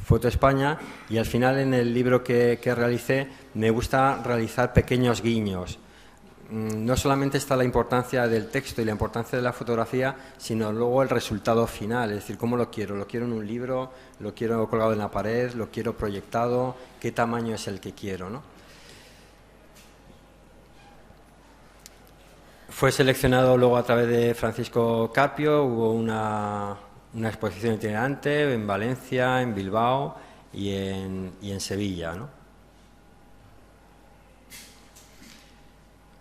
Foto España, y al final en el libro que realicé me gusta realizar pequeños guiños. No solamente está la importancia del texto y la importancia de la fotografía, sino luego el resultado final, es decir, cómo lo quiero en un libro, lo quiero colgado en la pared, lo quiero proyectado, qué tamaño es el que quiero, ¿no? Fue seleccionado luego a través de Francisco Carpio, hubo una exposición itinerante en Valencia, en Bilbao y en Sevilla, ¿no?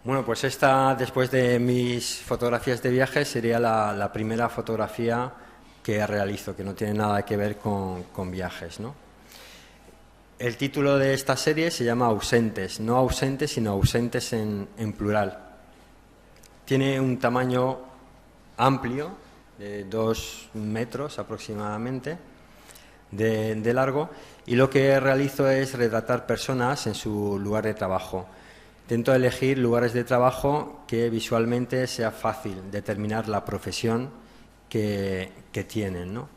Bueno, pues esta, después de mis fotografías de viaje, sería la primera fotografía que realizo, que no tiene nada que ver con viajes, ¿no? El título de esta serie se llama Ausentes, no ausentes, sino ausentes en plural. Tiene un tamaño amplio, de 2 metros aproximadamente, de largo, y lo que realizo es retratar personas en su lugar de trabajo. Intento elegir lugares de trabajo que visualmente sea fácil determinar la profesión que tienen, ¿no?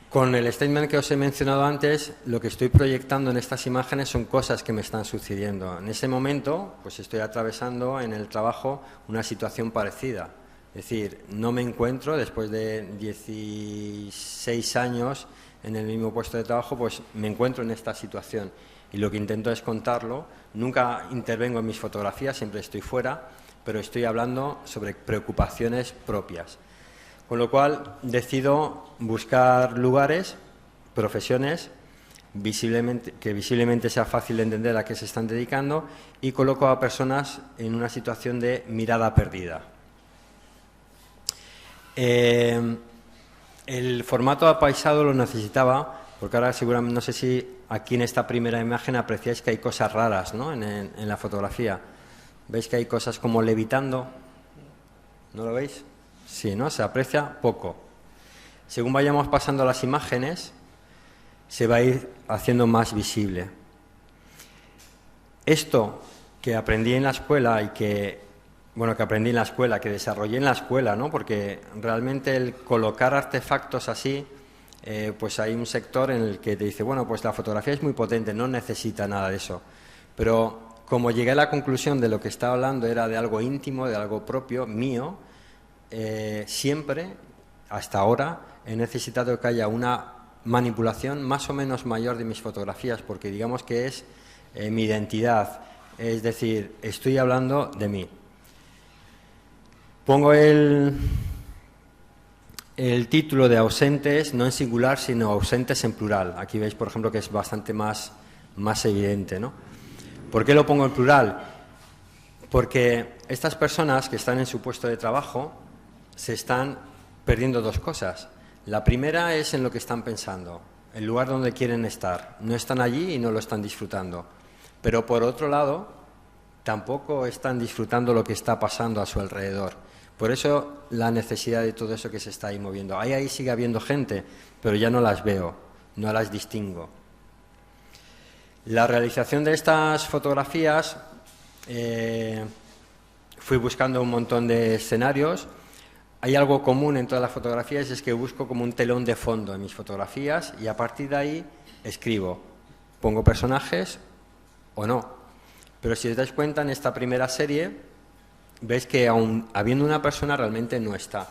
Con el statement que os he mencionado antes, lo que estoy proyectando en estas imágenes son cosas que me están sucediendo. En ese momento, pues estoy atravesando en el trabajo una situación parecida. Es decir, no me encuentro, después de 16 años en el mismo puesto de trabajo, pues me encuentro en esta situación. Y lo que intento es contarlo. Nunca intervengo en mis fotografías, siempre estoy fuera, pero estoy hablando sobre preocupaciones propias. Con lo cual decido buscar lugares, profesiones, que visiblemente sea fácil de entender a qué se están dedicando, y coloco a personas en una situación de mirada perdida. El formato apaisado lo necesitaba, porque ahora seguramente, no sé si aquí en esta primera imagen apreciáis que hay cosas raras, ¿no? en la fotografía. ¿Veis que hay cosas como levitando? ¿No lo veis? Sí, ¿no? Se aprecia poco. Según vayamos pasando las imágenes, se va a ir haciendo más visible. Esto que aprendí en la escuela y que desarrollé en la escuela, ¿no? Porque realmente el colocar artefactos así, pues hay un sector en el que te dice, bueno, pues la fotografía es muy potente, no necesita nada de eso. Pero como llegué a la conclusión de lo que estaba hablando era de algo íntimo, de algo propio, mío, siempre, hasta ahora, he necesitado que haya una manipulación más o menos mayor de mis fotografías, porque digamos que es mi identidad, es decir, estoy hablando de mí. Pongo el título de ausentes, no en singular, sino ausentes en plural. Aquí veis, por ejemplo, que es bastante más evidente, ¿no? ¿Por qué lo pongo en plural? Porque estas personas que están en su puesto de trabajo se están perdiendo dos cosas. La primera es en lo que están pensando, el lugar donde quieren estar. No están allí y no lo están disfrutando. Pero por otro lado, tampoco están disfrutando lo que está pasando a su alrededor. Por eso la necesidad de todo eso que se está ahí moviendo. Ahí sigue habiendo gente, pero ya no las veo, no las distingo. La realización de estas fotografías, fui buscando un montón de escenarios. Hay algo común en todas las fotografías, es que busco como un telón de fondo en mis fotografías y a partir de ahí escribo. Pongo personajes o no. Pero si os dais cuenta, en esta primera serie, veis que aun habiendo una persona realmente no está.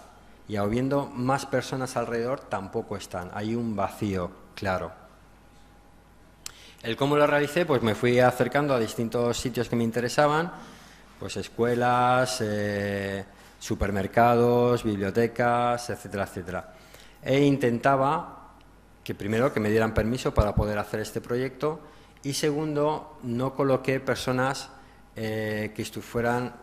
Y habiendo más personas alrededor tampoco están. Hay un vacío claro. El cómo lo realicé, pues me fui acercando a distintos sitios que me interesaban, pues escuelas, supermercados, bibliotecas, etcétera, etcétera. E intentaba que primero que me dieran permiso para poder hacer este proyecto y segundo, no coloqué personas que fueran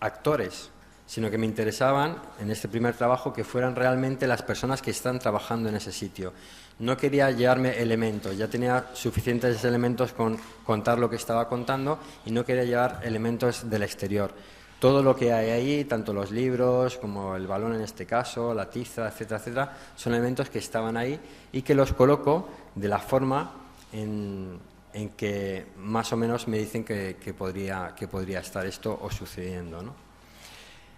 actores, sino que me interesaban en este primer trabajo que fueran realmente las personas que están trabajando en ese sitio. No quería llevarme elementos, ya tenía suficientes elementos con contar lo que estaba contando y no quería llevar elementos del exterior. Todo lo que hay ahí, tanto los libros como el balón en este caso, la tiza, etcétera, etcétera, son elementos que estaban ahí y que los coloco de la forma en que más o menos me dicen que podría estar esto o sucediendo, ¿no?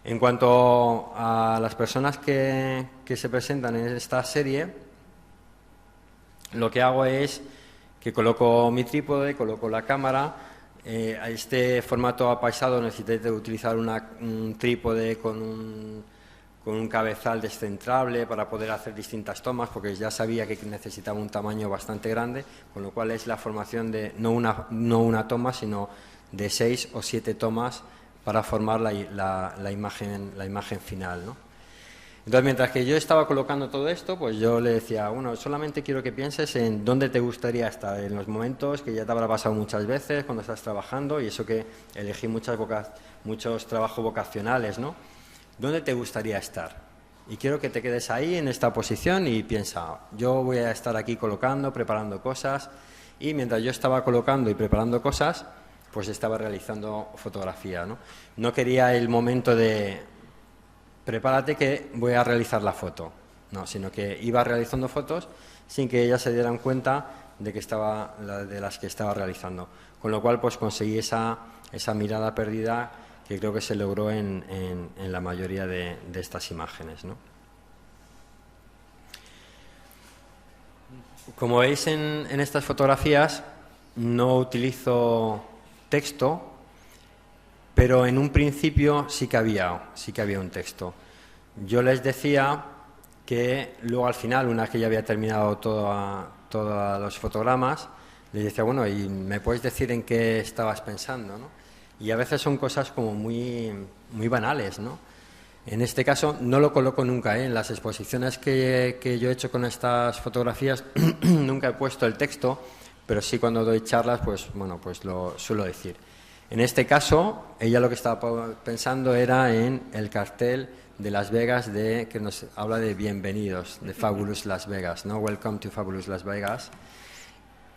En cuanto a las personas que se presentan en esta serie, lo que hago es que coloco mi trípode, coloco la cámara. A este formato apaisado necesité utilizar un trípode con un cabezal descentrable para poder hacer distintas tomas, porque ya sabía que necesitaba un tamaño bastante grande, con lo cual es la formación de no una toma, sino de 6 o 7 tomas para formar la imagen final, ¿no? Entonces, mientras que yo estaba colocando todo esto, pues yo le decía, bueno, solamente quiero que pienses en dónde te gustaría estar, en los momentos que ya te habrá pasado muchas veces cuando estás trabajando, y eso que elegí muchos trabajos vocacionales, ¿no? ¿Dónde te gustaría estar? Y quiero que te quedes ahí en esta posición y piensa, yo voy a estar aquí colocando, preparando cosas, y mientras yo estaba colocando y preparando cosas, pues estaba realizando fotografía, ¿no? No quería el momento de prepárate que voy a realizar la foto, no, sino que iba realizando fotos sin que ellas se dieran cuenta de las que estaba realizando, con lo cual pues conseguí esa mirada perdida que creo que se logró en la mayoría de estas imágenes, ¿no? Como veis en estas fotografías no utilizo texto, pero en un principio sí que había un texto. Yo les decía que luego al final, una vez que ya había terminado todos los fotogramas, les decía, bueno, ¿y me puedes decir en qué estabas pensando, ¿no? Y a veces son cosas como muy banales, ¿no? En este caso no lo coloco nunca, ¿eh? En las exposiciones que yo he hecho con estas fotografías nunca he puesto el texto, pero sí cuando doy charlas, pues bueno, pues lo suelo decir. En este caso, ella lo que estaba pensando era en el cartel de Las Vegas que nos habla de bienvenidos, de Fabulous Las Vegas, ¿no? Welcome to Fabulous Las Vegas.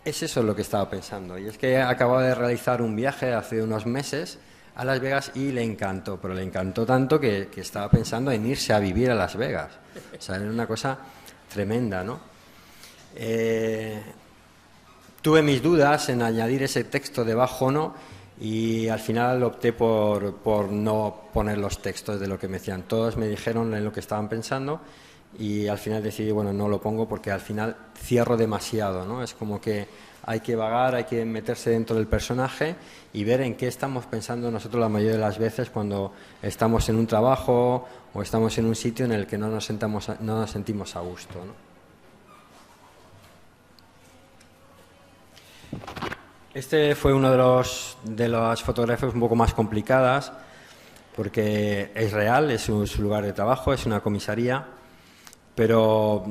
Es eso lo que estaba pensando. Y es que acababa de realizar un viaje hace unos meses a Las Vegas y le encantó, pero le encantó tanto que estaba pensando en irse a vivir a Las Vegas. O sea, era una cosa tremenda, ¿no? Tuve mis dudas en añadir ese texto debajo o no, y al final opté por no poner los textos de lo que me decían. Todos me dijeron en lo que estaban pensando y al final decidí, bueno, no lo pongo porque al final cierro demasiado, ¿no? Es como que hay que vagar, hay que meterse dentro del personaje y ver en qué estamos pensando nosotros la mayoría de las veces cuando estamos en un trabajo o estamos en un sitio en el que no nos sentimos a gusto, ¿no? Este fue uno de las fotografías un poco más complicadas porque es real, es su lugar de trabajo, es una comisaría, pero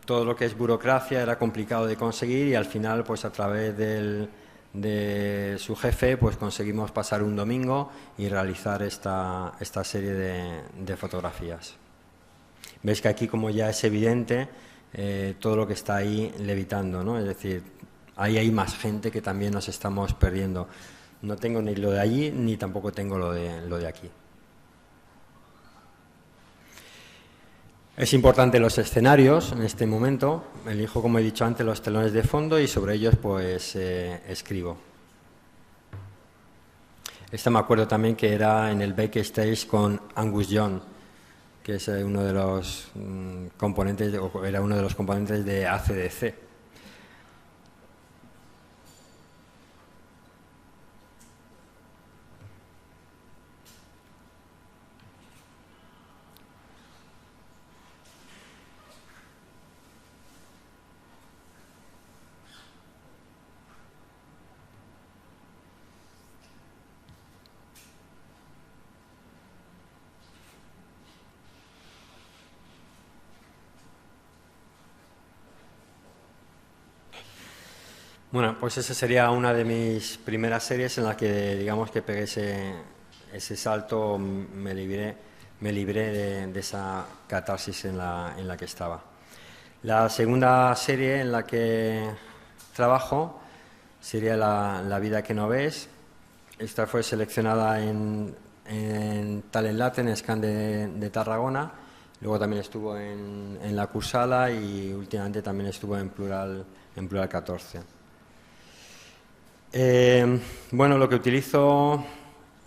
todo lo que es burocracia era complicado de conseguir y al final, pues a través de su jefe, pues conseguimos pasar un domingo y realizar esta serie de fotografías. Veis que aquí, como ya es evidente, todo lo que está ahí levitando, ¿no? Es decir, ahí hay más gente que también nos estamos perdiendo. No tengo ni lo de allí ni tampoco tengo lo de aquí. Es importante los escenarios en este momento. Elijo, como he dicho antes, los telones de fondo y sobre ellos pues escribo. Me acuerdo también que era en el backstage con Angus Young, que es uno de los componentes, o era uno de los componentes de AC/DC. Bueno, pues esa sería una de mis primeras series en la que, digamos, que pegué ese salto, me libré de esa catarsis en la que estaba. La segunda serie en la que trabajo sería La vida que no ves. Esta fue seleccionada en Talent Latin, Scan de Tarragona. Luego también estuvo en La Cursala y últimamente también estuvo en Plural 14. Bueno, lo que utilizo,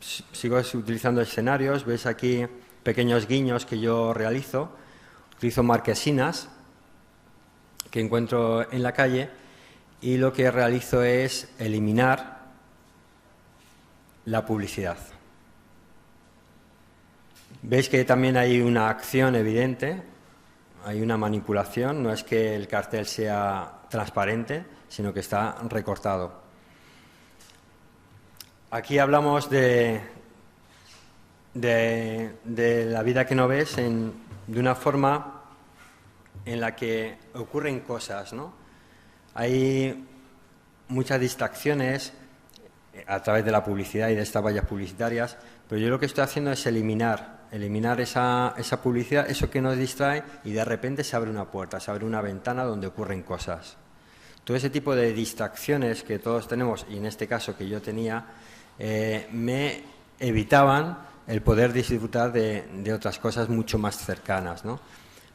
sigo utilizando escenarios. Veis aquí pequeños guiños que yo realizo. Utilizo marquesinas que encuentro en la calle y lo que realizo es eliminar la publicidad. Veis que también hay una acción evidente, hay una manipulación. No es que el cartel sea transparente, sino que está recortado. Aquí hablamos de la vida que no ves de una forma en la que ocurren cosas, ¿no? Hay muchas distracciones a través de la publicidad y de estas vallas publicitarias, pero yo lo que estoy haciendo es eliminar esa publicidad, eso que nos distrae, y de repente se abre una puerta, se abre una ventana donde ocurren cosas. Todo ese tipo de distracciones que todos tenemos, y en este caso que yo tenía, me evitaban el poder disfrutar de otras cosas mucho más cercanas, ¿no?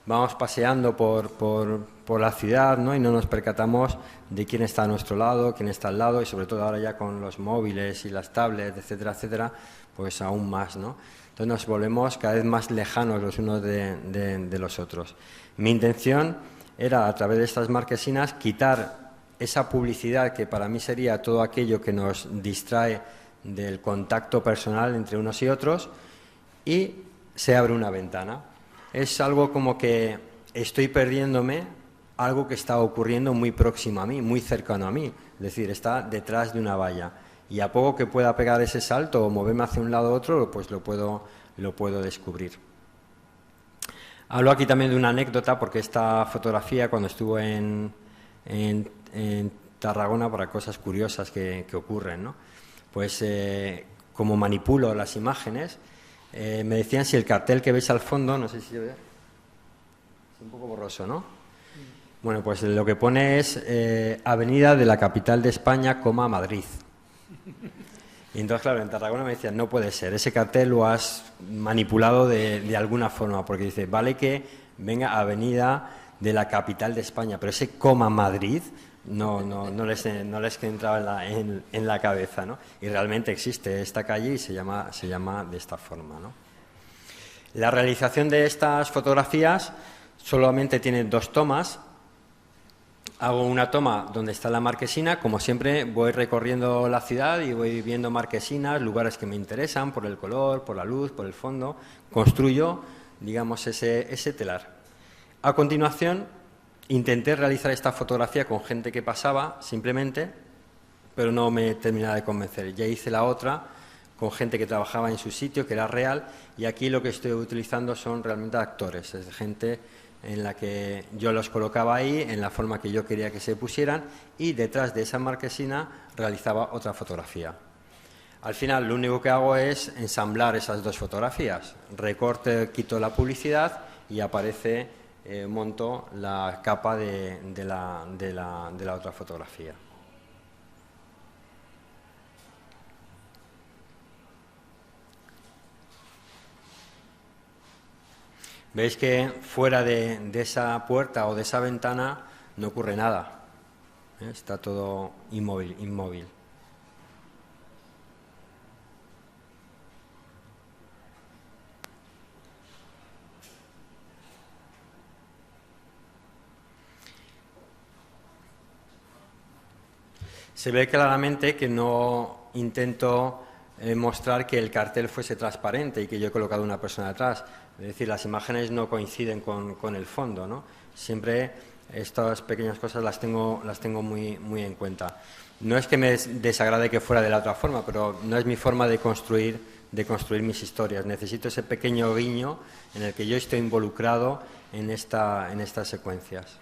Vamos paseando por la ciudad, ¿no? Y no nos percatamos de quién está a nuestro lado, quién está al lado, y sobre todo ahora ya con los móviles y las tablets, etcétera, etcétera, pues aún más, ¿no? Entonces nos volvemos cada vez más lejanos los unos de los otros. Mi intención era, a través de estas marquesinas, quitar esa publicidad que para mí sería todo aquello que nos distrae del contacto personal entre unos y otros, y se abre una ventana. Es algo como que estoy perdiéndome algo que está ocurriendo muy próximo a mí, muy cercano a mí, es decir, está detrás de una valla, y a poco que pueda pegar ese salto o moverme hacia un lado u otro, pues lo puedo descubrir. Hablo aquí también de una anécdota, porque esta fotografía, cuando estuvo en Tarragona, para cosas curiosas que ocurren, ¿no? Pues como manipulo las imágenes, me decían si el cartel que veis al fondo, no sé si se ve, es un poco borroso, ¿no? Bueno, pues lo que pone es Avenida de la capital de España, Madrid. Y entonces, claro, en Tarragona me decían, no puede ser, ese cartel lo has manipulado de alguna forma, porque dice, vale que venga Avenida de la capital de España, pero ese coma Madrid no les entraba en la cabeza, ¿no? Y realmente existe esta calle y se llama de esta forma, ¿no? La realización de estas fotografías solamente tiene 2 tomas. Hago una toma donde está la marquesina, como siempre voy recorriendo la ciudad y voy viendo marquesinas, lugares que me interesan por el color, por la luz, por el fondo, construyo, digamos, ese telar. A continuación, intenté realizar esta fotografía con gente que pasaba, simplemente, pero no me terminaba de convencer. Ya hice la otra con gente que trabajaba en su sitio, que era real, y aquí lo que estoy utilizando son realmente actores, es gente en la que yo los colocaba ahí, en la forma que yo quería que se pusieran, y detrás de esa marquesina realizaba otra fotografía. Al final lo único que hago es ensamblar esas 2 fotografías, recorte, quito la publicidad y aparece, monto la capa de la otra fotografía. Veis que fuera de esa puerta o de esa ventana no ocurre nada, ¿eh? Está todo inmóvil. Se ve claramente que no intento mostrar que el cartel fuese transparente y que yo he colocado una persona detrás. Es decir, las imágenes no coinciden con el fondo, ¿no? Siempre estas pequeñas cosas las tengo muy en cuenta. No es que me desagrade que fuera de la otra forma, pero no es mi forma de construir mis historias. Necesito ese pequeño guiño en el que yo estoy involucrado en estas secuencias.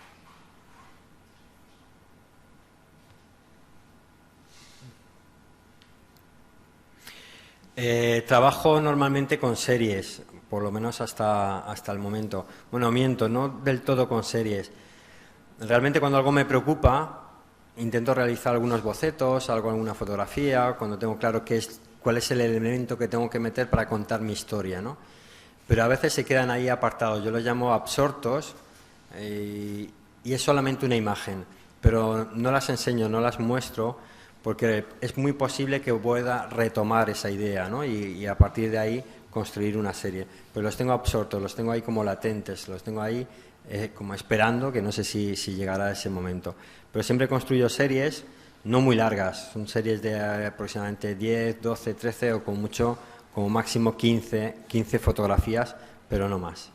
Trabajo normalmente con series, por lo menos hasta el momento. Bueno, miento, no del todo con series. Realmente cuando algo me preocupa, intento realizar algunos bocetos, alguna fotografía, cuando tengo claro cuál es el elemento que tengo que meter para contar mi historia, ¿no? Pero a veces se quedan ahí apartados, yo los llamo absortos, y es solamente una imagen, pero no las enseño, no las muestro, porque es muy posible que pueda retomar esa idea, ¿no? Y a partir de ahí construir una serie. Pero los tengo absortos, los tengo ahí como latentes, los tengo ahí como esperando, que no sé si llegará ese momento. Pero siempre construyo series no muy largas, son series de aproximadamente 10, 12, 13 o como mucho, como máximo 15 fotografías, pero no más.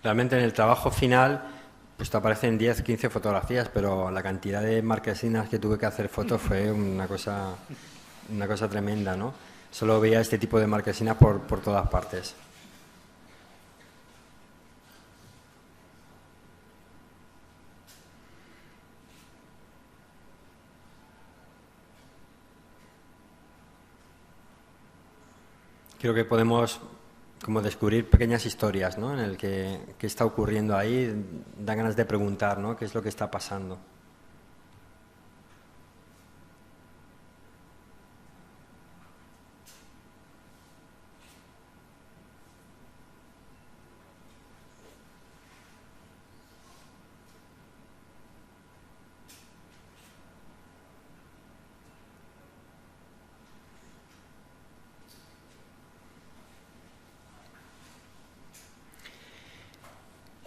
Realmente en el trabajo final pues te aparecen 10, 15 fotografías, pero la cantidad de marquesinas que tuve que hacer fotos fue una cosa tremenda, ¿no? Solo veía este tipo de marquesinas por todas partes. Creo que podemos como descubrir pequeñas historias, ¿no? En el que qué está ocurriendo ahí, da ganas de preguntar, ¿no? ¿Qué es lo que está pasando?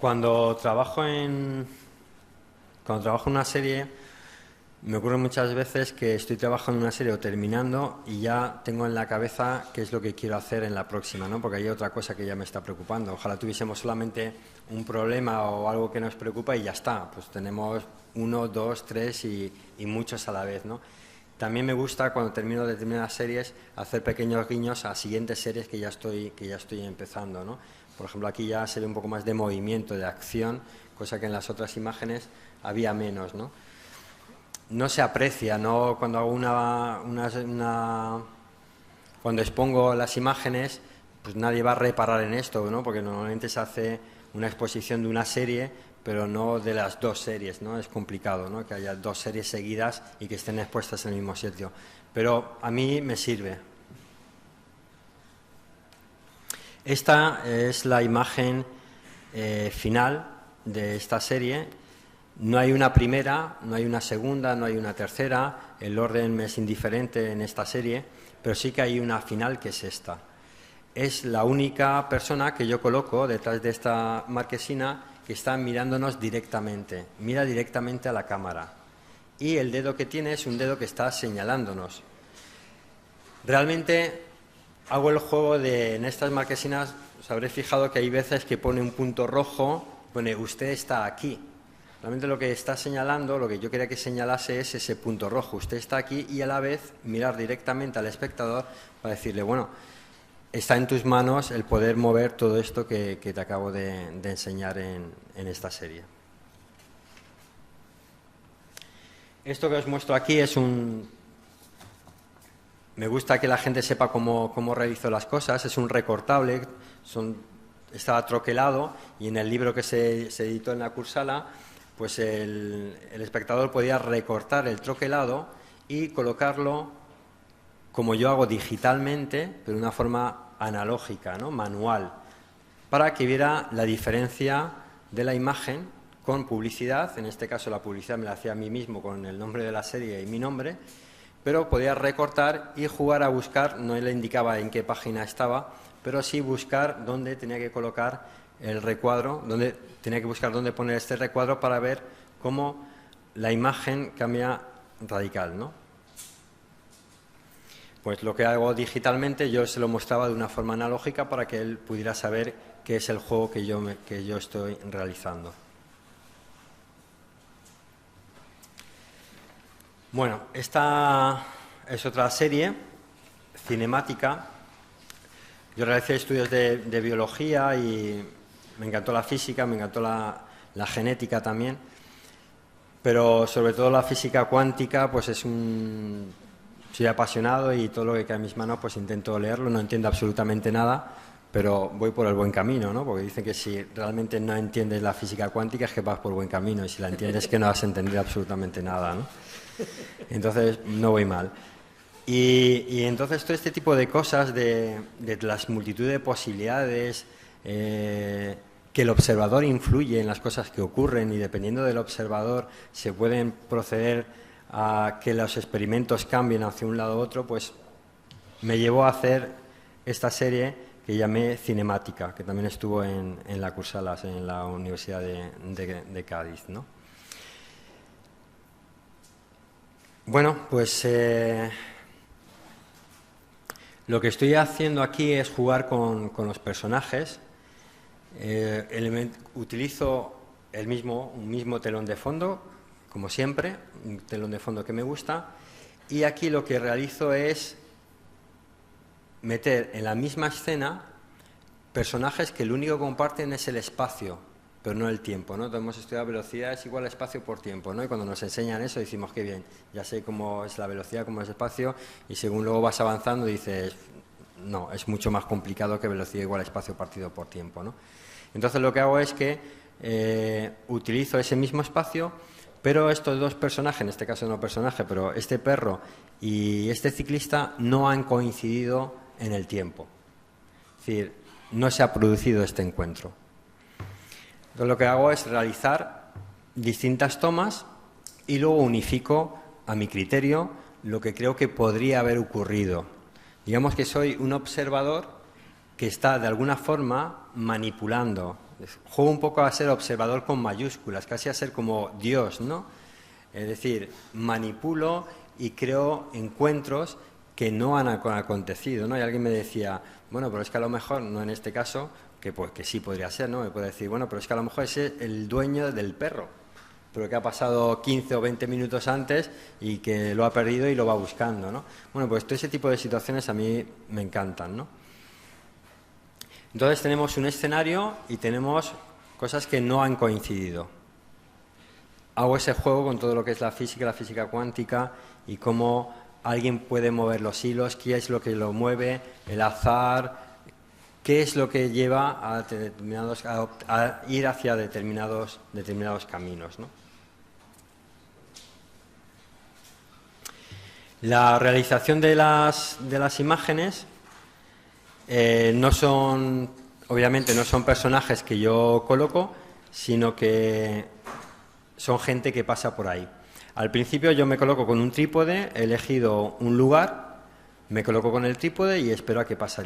Cuando trabajo en una serie, Me ocurre muchas veces que estoy trabajando en una serie o terminando y ya tengo en la cabeza qué es lo que quiero hacer en la próxima, ¿no? Porque hay otra cosa que ya me está preocupando. Ojalá tuviésemos solamente un problema o algo que nos preocupa y ya está. Pues tenemos 1, 2, 3 y muchos a la vez, ¿no? También me gusta, cuando termino determinadas series, hacer pequeños guiños a siguientes series que ya estoy empezando, ¿no? Por ejemplo, aquí ya se ve un poco más de movimiento, de acción, cosa que en las otras imágenes había menos, ¿no? No se aprecia, ¿no? Cuando hago cuando expongo las imágenes, pues nadie va a reparar en esto, ¿no? Porque normalmente se hace una exposición de una serie, pero no de las dos series, ¿no? Es complicado, ¿no? Que haya dos series seguidas y que estén expuestas en el mismo sitio. Pero a mí me sirve. Esta es la imagen final de esta serie. No hay una primera, no hay una segunda, no hay una tercera, el orden me es indiferente en esta serie, pero sí que hay una final que es esta. Es la única persona que yo coloco detrás de esta marquesina que está mirándonos directamente, mira directamente a la cámara. Y el dedo que tiene es un dedo que está señalándonos. Realmente hago el juego de, en estas marquesinas, os habréis fijado que hay veces que pone un punto rojo, pone usted está aquí. Realmente lo que está señalando, lo que yo quería que señalase es ese punto rojo. Usted está aquí y a la vez mirar directamente al espectador para decirle, bueno, está en tus manos el poder mover todo esto que te acabo de enseñar en esta serie. Esto que os muestro aquí es un... Me gusta que la gente sepa cómo realizo las cosas. Es un recortable, estaba troquelado y en el libro que se editó en la Cursala, pues el espectador podía recortar el troquelado y colocarlo como yo hago digitalmente, pero de una forma analógica, ¿no? Manual, para que viera la diferencia de la imagen con publicidad. En este caso la publicidad me la hacía a mí mismo con el nombre de la serie y mi nombre, pero podía recortar y jugar a buscar, no le indicaba en qué página estaba, pero sí buscar dónde tenía que colocar el recuadro, tenía que buscar dónde poner este recuadro para ver cómo la imagen cambia radical, ¿no? Pues lo que hago digitalmente yo se lo mostraba de una forma analógica para que él pudiera saber qué es el juego que yo estoy realizando. Bueno, esta es otra serie cinemática. Yo realicé estudios de biología y me encantó la física, me encantó la genética también, pero sobre todo la física cuántica, pues soy apasionado y todo lo que cae en mis manos pues intento leerlo. No entiendo absolutamente nada, pero voy por el buen camino, ¿no? Porque dicen que si realmente no entiendes la física cuántica es que vas por buen camino, y si la entiendes es que no has entendido absolutamente nada, ¿no? Entonces no voy mal. Y entonces todo este tipo de cosas, de las multitud de posibilidades, que el observador influye en las cosas que ocurren y dependiendo del observador se pueden proceder a que los experimentos cambien hacia un lado u otro, pues me llevó a hacer esta serie que llamé Cinemática, que también estuvo en la Cursala, en la Universidad de Cádiz, ¿no? Bueno, pues lo que estoy haciendo aquí es jugar con los personajes. Utilizo un mismo telón de fondo, como siempre, un telón de fondo que me gusta, y aquí lo que realizo es meter en la misma escena personajes que lo único que comparten es el espacio, pero no el tiempo, ¿no? Hemos estudiado velocidad es igual a espacio por tiempo, ¿no? Y cuando nos enseñan eso decimos, qué bien, ya sé cómo es la velocidad, cómo es el espacio, y según luego vas avanzando dices, no, es mucho más complicado que velocidad igual a espacio partido por tiempo, ¿no? Entonces lo que hago es que utilizo ese mismo espacio, pero estos dos personajes, en este caso no personaje, pero este perro y este ciclista no han coincidido en el tiempo. Es decir, no se ha producido este encuentro. Entonces lo que hago es realizar distintas tomas y luego unifico a mi criterio lo que creo que podría haber ocurrido. Digamos que soy un observador que está de alguna forma manipulando. Juego un poco a ser observador con mayúsculas, casi a ser como Dios, ¿no? Es decir, manipulo y creo encuentros que no han acontecido, ¿no? Y alguien me decía, bueno, pero es que a lo mejor, no en este caso, que pues que sí podría ser, ¿no? Me puede decir, bueno, pero es que a lo mejor es el dueño del perro, pero que ha pasado 15 o 20 minutos antes y que lo ha perdido y lo va buscando, ¿no? Bueno, pues todo ese tipo de situaciones a mí me encantan, ¿no? Entonces tenemos un escenario y tenemos cosas que no han coincidido. Hago ese juego con todo lo que es la física cuántica y cómo alguien puede mover los hilos, qué es lo que lo mueve, el azar, qué es lo que lleva a ir hacia determinados caminos, ¿no? La realización de las imágenes obviamente no son personajes que yo coloco, sino que son gente que pasa por ahí. Al principio yo me coloco con un trípode, he elegido un lugar, me coloco con el trípode y espero a que pase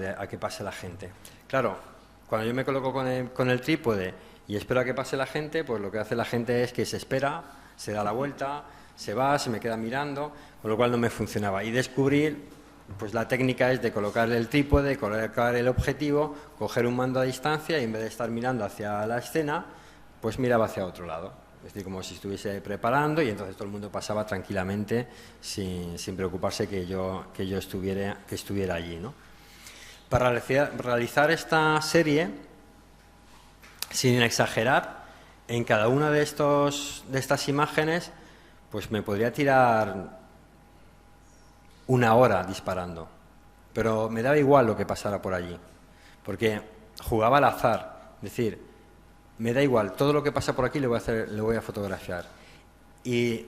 la gente. Claro, cuando yo me coloco con el trípode y espero a que pase la gente, pues lo que hace la gente es que se espera, se da la vuelta, se va, se me queda mirando, con lo cual no me funcionaba. Y descubrí, pues la técnica es de colocar el trípode, colocar el objetivo, coger un mando a distancia y en vez de estar mirando hacia la escena, pues miraba hacia otro lado. Es decir, como si estuviese preparando y entonces todo el mundo pasaba tranquilamente sin preocuparse que yo estuviera allí, ¿no? Para realizar esta serie, sin exagerar, en cada una de estas imágenes, pues me podría tirar 1 hora disparando, pero me daba igual lo que pasara por allí, porque jugaba al azar, es decir, me da igual, todo lo que pasa por aquí lo voy a fotografiar. Y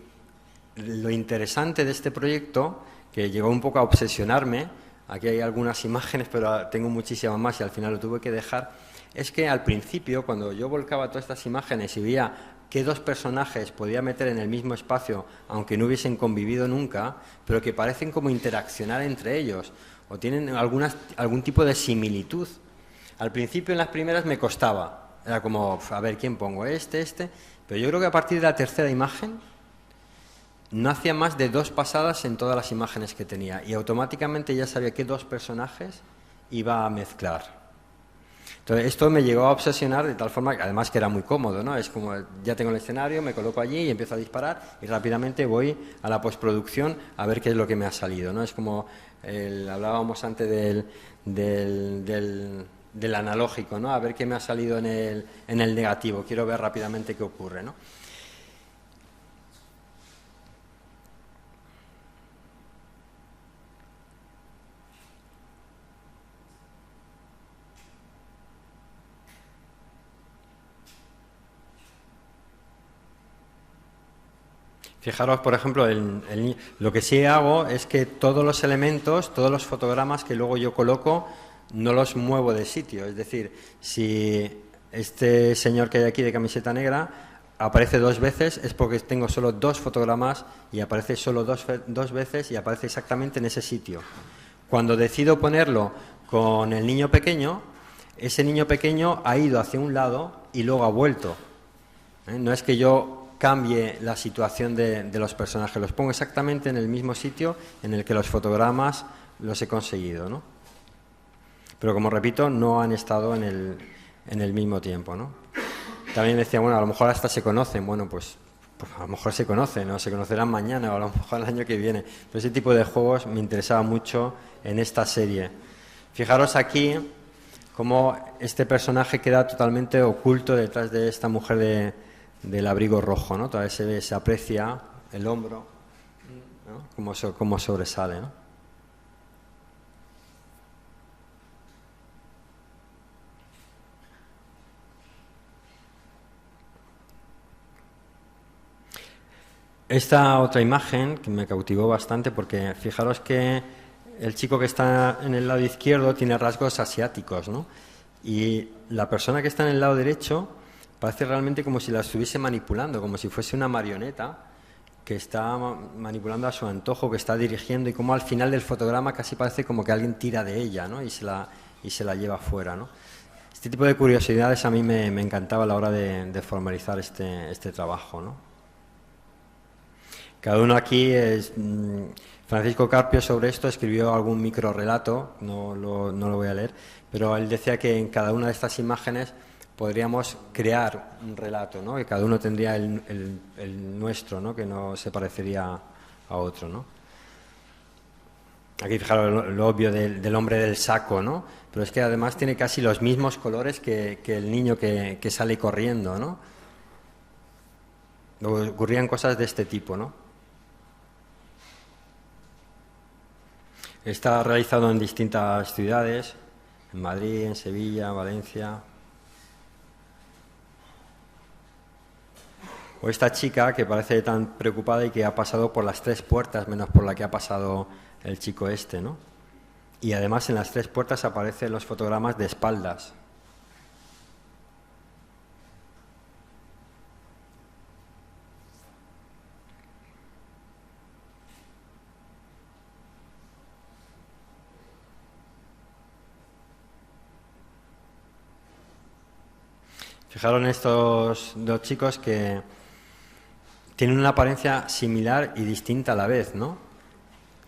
lo interesante de este proyecto, que llegó un poco a obsesionarme, aquí hay algunas imágenes, pero tengo muchísimas más y al final lo tuve que dejar, es que al principio, cuando yo volcaba todas estas imágenes y veía qué 2 personajes podía meter en el mismo espacio, aunque no hubiesen convivido nunca, pero que parecen como interaccionar entre ellos, o tienen algún tipo de similitud. Al principio, en las primeras, me costaba. Era como, a ver, ¿quién pongo? Este. Pero yo creo que a partir de la tercera imagen no hacía más de 2 pasadas en todas las imágenes que tenía y automáticamente ya sabía qué 2 personajes iba a mezclar. Entonces esto me llegó a obsesionar de tal forma que además que era muy cómodo, ¿no? Es como, ya tengo el escenario, me coloco allí y empiezo a disparar y rápidamente voy a la postproducción a ver qué es lo que me ha salido, ¿no? Es como, hablábamos antes del analógico, ¿no? A ver qué me ha salido en el negativo, quiero ver rápidamente qué ocurre, ¿no? Fijaros, por ejemplo, lo que sí hago es que todos los elementos, todos los fotogramas que luego yo coloco, no los muevo de sitio. Es decir, si este señor que hay aquí de camiseta negra aparece 2 veces, es porque tengo solo 2 fotogramas y aparece solo dos veces y aparece exactamente en ese sitio. Cuando decido ponerlo con el niño pequeño, ese niño pequeño ha ido hacia un lado y luego ha vuelto. No es que yo cambie la situación de los personajes, los pongo exactamente en el mismo sitio en el que los fotogramas los he conseguido, ¿no? Pero como repito, no han estado en el mismo tiempo, ¿no? También decía, bueno, a lo mejor hasta se conocen, bueno, pues a lo mejor se conocen, o se conocerán mañana o a lo mejor el año que viene. Pero ese tipo de juegos me interesaba mucho en esta serie. Fijaros aquí cómo este personaje queda totalmente oculto detrás de esta mujer del abrigo rojo, ¿no? Todavía se aprecia el hombro, ¿no? Cómo sobresale, ¿no? Esta otra imagen que me cautivó bastante porque fijaros que el chico que está en el lado izquierdo tiene rasgos asiáticos, ¿no? Y la persona que está en el lado derecho parece realmente como si la estuviese manipulando, como si fuese una marioneta que está manipulando a su antojo, que está dirigiendo y como al final del fotograma casi parece como que alguien tira de ella, ¿no? y se la lleva fuera, ¿no? Este tipo de curiosidades a mí me encantaba a la hora de formalizar este trabajo, ¿no? Cada uno aquí es... Francisco Carpio sobre esto escribió algún microrelato, no lo voy a leer, pero él decía que en cada una de estas imágenes podríamos crear un relato, ¿no? Que cada uno tendría el nuestro, ¿no? Que no se parecería a otro, ¿no? Aquí fijaros lo obvio del hombre del saco, ¿no? Pero es que además tiene casi los mismos colores que el niño que sale corriendo, ¿no? Ocurrían cosas de este tipo, ¿no? Está realizado en distintas ciudades, en Madrid, en Sevilla, Valencia. O esta chica que parece tan preocupada y que ha pasado por las 3 puertas, menos por la que ha pasado el chico este, ¿no? Y además en las 3 puertas aparecen los fotogramas de espaldas. Fijaron estos 2 chicos que tienen una apariencia similar y distinta a la vez, ¿no?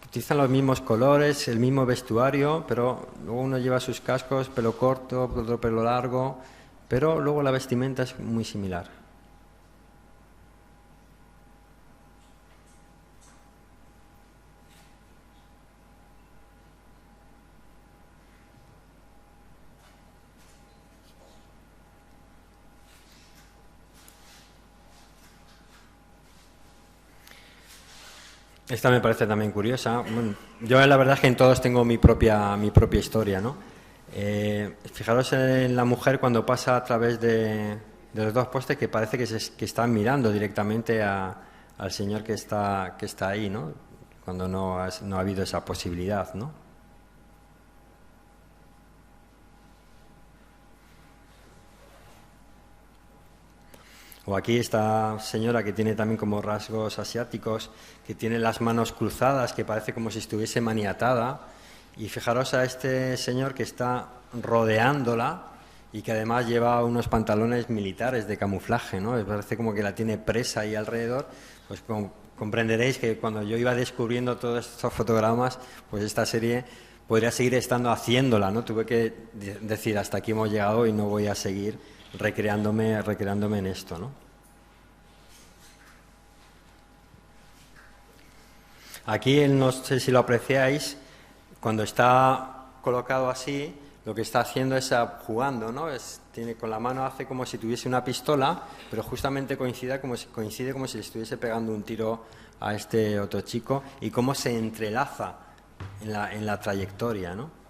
Utilizan los mismos colores, el mismo vestuario, pero luego uno lleva sus cascos, pelo corto, otro pelo largo, pero luego la vestimenta es muy similar. Esta me parece también curiosa. Bueno, yo la verdad es que en todos tengo mi propia historia, ¿no? Fijaros en la mujer cuando pasa a través de los 2 postes que parece que están mirando directamente al señor que está ahí, ¿no? Cuando no ha habido esa posibilidad, ¿no? O aquí esta señora que tiene también como rasgos asiáticos, que tiene las manos cruzadas, que parece como si estuviese maniatada. Y fijaros a este señor que está rodeándola y que además lleva unos pantalones militares de camuflaje, ¿no? Parece como que la tiene presa ahí alrededor. Pues comprenderéis que cuando yo iba descubriendo todos estos fotogramas, pues esta serie podría seguir estando haciéndola, ¿no? Tuve que decir hasta aquí hemos llegado y no voy a seguir recreándome en esto, ¿no? Aquí, no sé si lo apreciáis, cuando está colocado así, lo que está haciendo es jugando, ¿no? Tiene con la mano, hace como si tuviese una pistola, pero justamente coincide como si le estuviese pegando un tiro a este otro chico y cómo se entrelaza en la trayectoria, ¿no?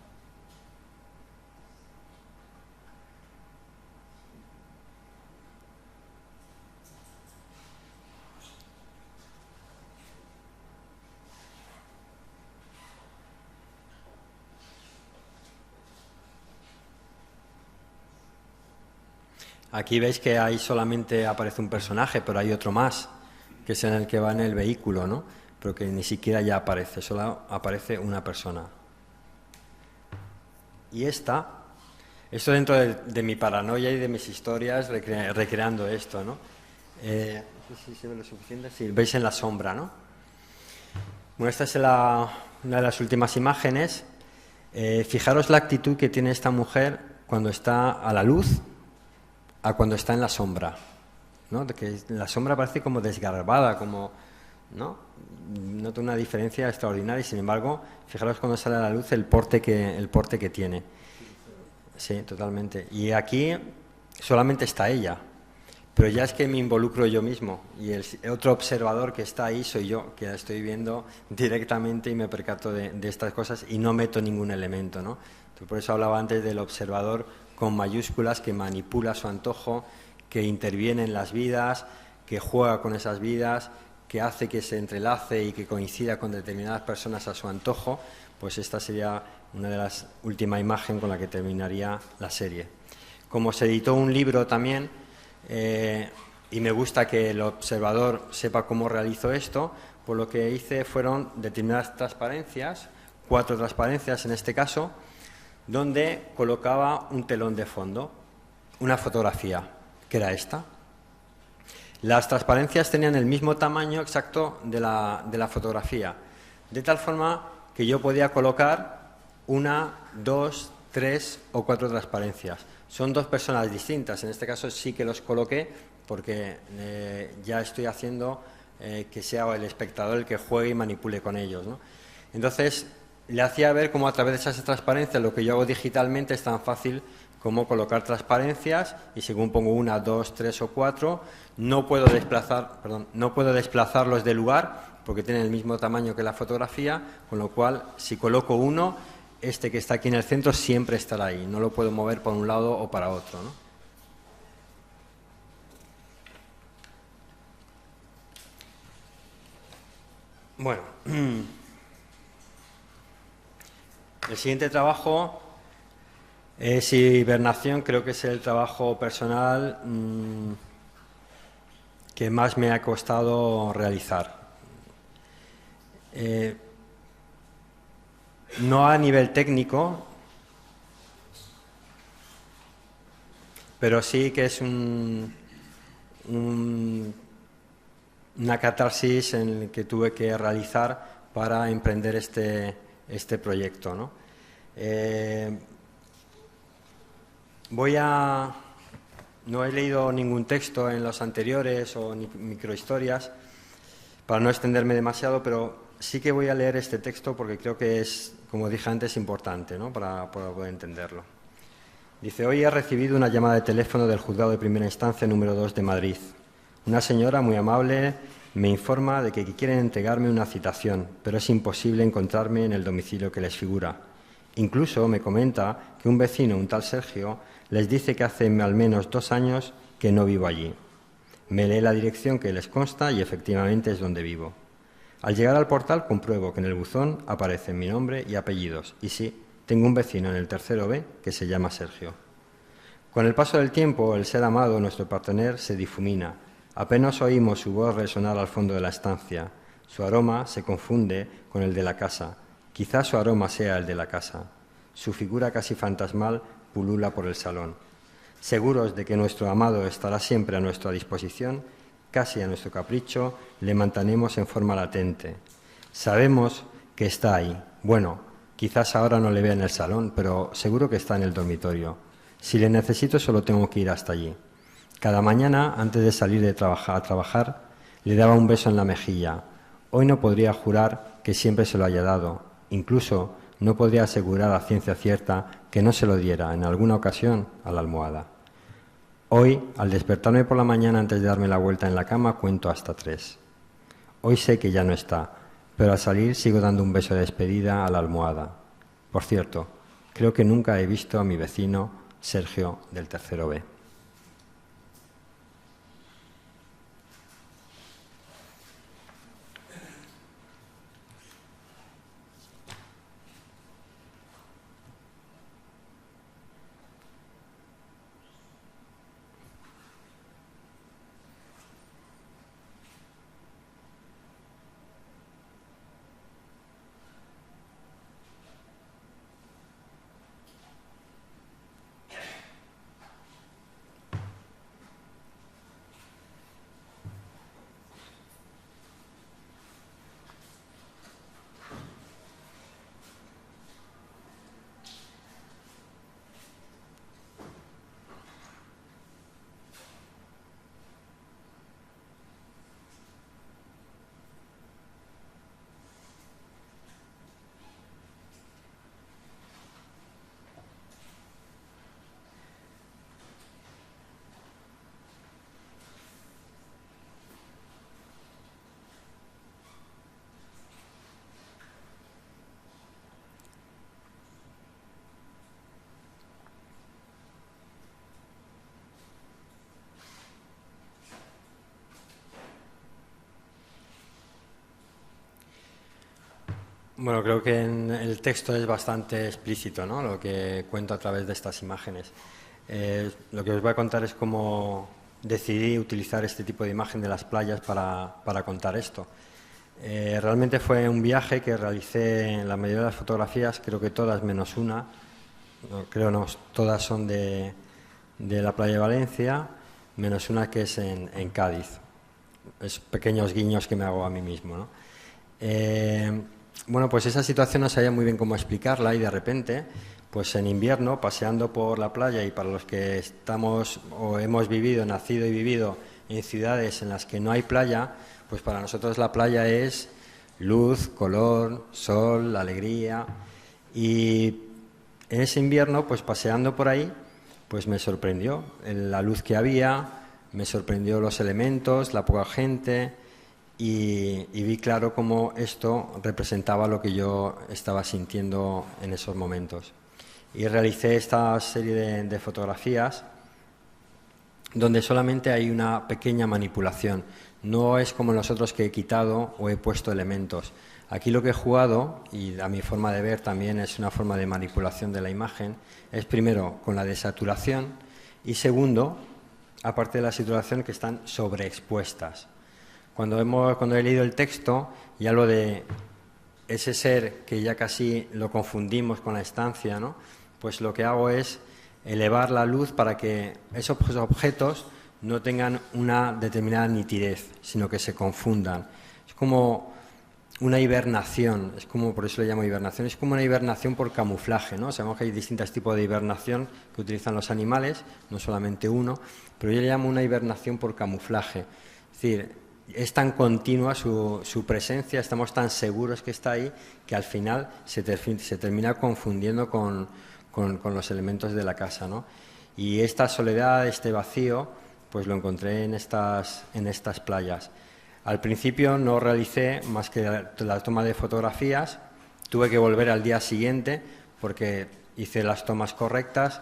Aquí veis que ahí solamente aparece un personaje, pero hay otro más, que es en el que va en el vehículo, ¿no? Pero que ni siquiera ya aparece, solo aparece una persona. Y esto dentro de mi paranoia y de mis historias, recreando esto, ¿no? No sé si se ve lo suficiente, sí, veis en la sombra, ¿no? Bueno, esta es una de las últimas imágenes. Fijaros la actitud que tiene esta mujer cuando está a la luz a cuando está en la sombra, ¿no? Que la sombra parece como desgarbada, como, ¿no? Noto una diferencia extraordinaria y sin embargo, fijaros cuando sale a la luz el porte que tiene. Sí, totalmente. Y aquí solamente está ella, pero ya es que me involucro yo mismo y el otro observador que está ahí soy yo, que la estoy viendo directamente y me percato de estas cosas y no meto ningún elemento, ¿no? Por eso hablaba antes del observador con mayúsculas que manipula a su antojo, que interviene en las vidas, que juega con esas vidas, que hace que se entrelace y que coincida con determinadas personas a su antojo. Pues esta sería una de las últimas imágenes con la que terminaría la serie. Como se editó un libro también, y me gusta que el observador sepa cómo realizo esto, pues lo que hice fueron determinadas transparencias, 4 transparencias en este caso, donde colocaba un telón de fondo, una fotografía, que era esta. Las transparencias tenían el mismo tamaño exacto de la fotografía, de tal forma que yo podía colocar 1, 2, 3 o 4 transparencias. Son dos personas distintas, en este caso sí que los coloqué porque ya estoy haciendo que sea el espectador el que juegue y manipule con ellos, ¿no? Entonces, le hacía ver cómo a través de esas transparencias lo que yo hago digitalmente es tan fácil como colocar transparencias y según pongo 1, 2, 3 o 4, no puedo desplazarlos del lugar porque tienen el mismo tamaño que la fotografía, con lo cual si coloco uno, este que está aquí en el centro siempre estará ahí, no lo puedo mover para un lado o para otro, ¿no? Bueno, el siguiente trabajo es hibernación, creo que es el trabajo personal que más me ha costado realizar. No a nivel técnico, pero sí que es una catarsis en la que tuve que realizar para emprender este proyecto, ¿no? No he leído ningún texto en los anteriores o ni microhistorias para no extenderme demasiado, pero sí que voy a leer este texto porque creo que es, como dije antes, importante, ¿no? para poder entenderlo. Dice: hoy he recibido una llamada de teléfono del Juzgado de Primera Instancia número 2 de Madrid. Una señora muy amable me informa de que quieren entregarme una citación, pero es imposible encontrarme en el domicilio que les figura. Incluso me comenta que un vecino, un tal Sergio, les dice que hace al menos 2 años que no vivo allí. Me lee la dirección que les consta y efectivamente es donde vivo. Al llegar al portal compruebo que en el buzón aparecen mi nombre y apellidos. Y sí, tengo un vecino en el tercero B que se llama Sergio. Con el paso del tiempo, el ser amado, nuestro partener, se difumina. Apenas oímos su voz resonar al fondo de la estancia. Su aroma se confunde con el de la casa. Quizás su aroma sea el de la casa. Su figura casi fantasmal pulula por el salón. Seguros de que nuestro amado estará siempre a nuestra disposición, casi a nuestro capricho, le mantenemos en forma latente. Sabemos que está ahí. Bueno, quizás ahora no le vea en el salón, pero seguro que está en el dormitorio. Si le necesito, solo tengo que ir hasta allí. Cada mañana, antes de salir a trabajar, le daba un beso en la mejilla. Hoy no podría jurar que siempre se lo haya dado. Incluso no podría asegurar a ciencia cierta que no se lo diera en alguna ocasión a la almohada. Hoy, al despertarme por la mañana antes de darme la vuelta en la cama, cuento hasta 3. Hoy sé que ya no está, pero al salir sigo dando un beso de despedida a la almohada. Por cierto, creo que nunca he visto a mi vecino Sergio del tercero B. Bueno, creo que el texto es bastante explícito, ¿no? Lo que cuento a través de estas imágenes. Lo que os voy a contar es cómo decidí utilizar este tipo de imagen de las playas para contar esto. Realmente fue un viaje que realicé en la mayoría de las fotografías, creo que todas menos una, todas son de la playa de Valencia, menos una que es en Cádiz. pequeños guiños que me hago a mí mismo, ¿no? Bueno, pues esa situación no sabía muy bien cómo explicarla y de repente, pues en invierno, paseando por la playa, y para los que estamos o hemos vivido, nacido y vivido en ciudades en las que no hay playa, pues para nosotros la playa es luz, color, sol, alegría. Y en ese invierno, pues paseando por ahí, pues me sorprendió la luz que había, me sorprendió los elementos, la poca gente, y vi claro cómo esto representaba lo que yo estaba sintiendo en esos momentos. Y realicé esta serie de fotografías donde solamente hay una pequeña manipulación. No es como los otros que he quitado o he puesto elementos. Aquí lo que he jugado, y a mi forma de ver también es una forma de manipulación de la imagen, es primero con la desaturación y segundo, aparte de la saturación, que están sobreexpuestas. Cuando he leído el texto, ya lo de ese ser que ya casi lo confundimos con la estancia, ¿no? Pues lo que hago es elevar la luz para que esos objetos no tengan una determinada nitidez, sino que se confundan. Es como una hibernación, es como, por eso le llamo hibernación, es como una hibernación por camuflaje, ¿no? Sabemos que hay distintos tipos de hibernación que utilizan los animales, no solamente uno, pero yo le llamo una hibernación por camuflaje. Es decir, es tan continua su presencia, estamos tan seguros que está ahí, que al final se termina confundiendo con los elementos de la casa, ¿no? Y esta soledad, este vacío, pues lo encontré en estas playas. Al principio no realicé más que la toma de fotografías, tuve que volver al día siguiente porque hice las tomas correctas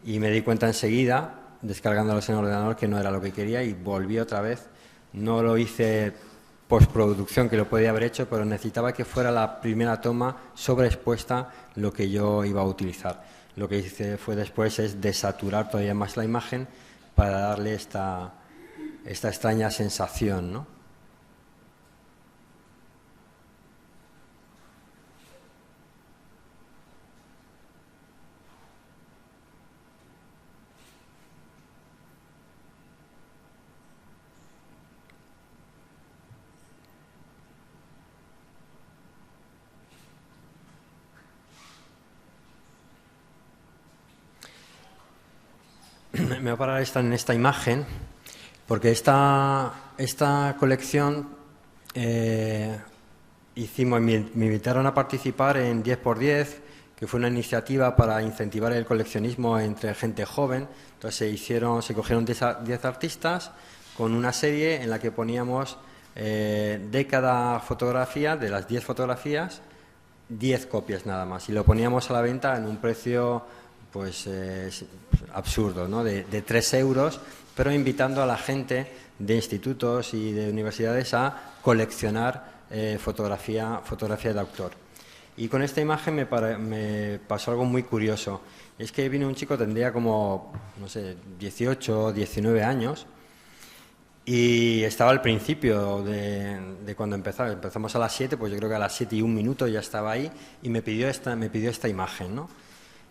y me di cuenta enseguida, descargándolas en el ordenador, que no era lo que quería y volví otra vez. No lo hice postproducción, que lo podía haber hecho, pero necesitaba que fuera la primera toma sobreexpuesta lo que yo iba a utilizar. Lo que hice fue después es desaturar todavía más la imagen para darle esta extraña sensación, ¿no? Me voy a parar en esta imagen, porque esta colección me invitaron a participar en 10×10, que fue una iniciativa para incentivar el coleccionismo entre gente joven. Entonces se cogieron 10 artistas con una serie en la que poníamos de cada fotografía, de las 10 fotografías, 10 copias nada más, y lo poníamos a la venta en un precio pues absurdo, ¿no? De 3 euros, pero invitando a la gente de institutos y de universidades a coleccionar fotografía de autor. Y con esta imagen me pasó algo muy curioso. Es que vino un chico, tendría como, no sé, 18 o 19 años, y estaba al principio de cuando empezamos a las 7, pues yo creo que a las 7 y 1 minuto ya estaba ahí, y me pidió esta imagen, ¿no?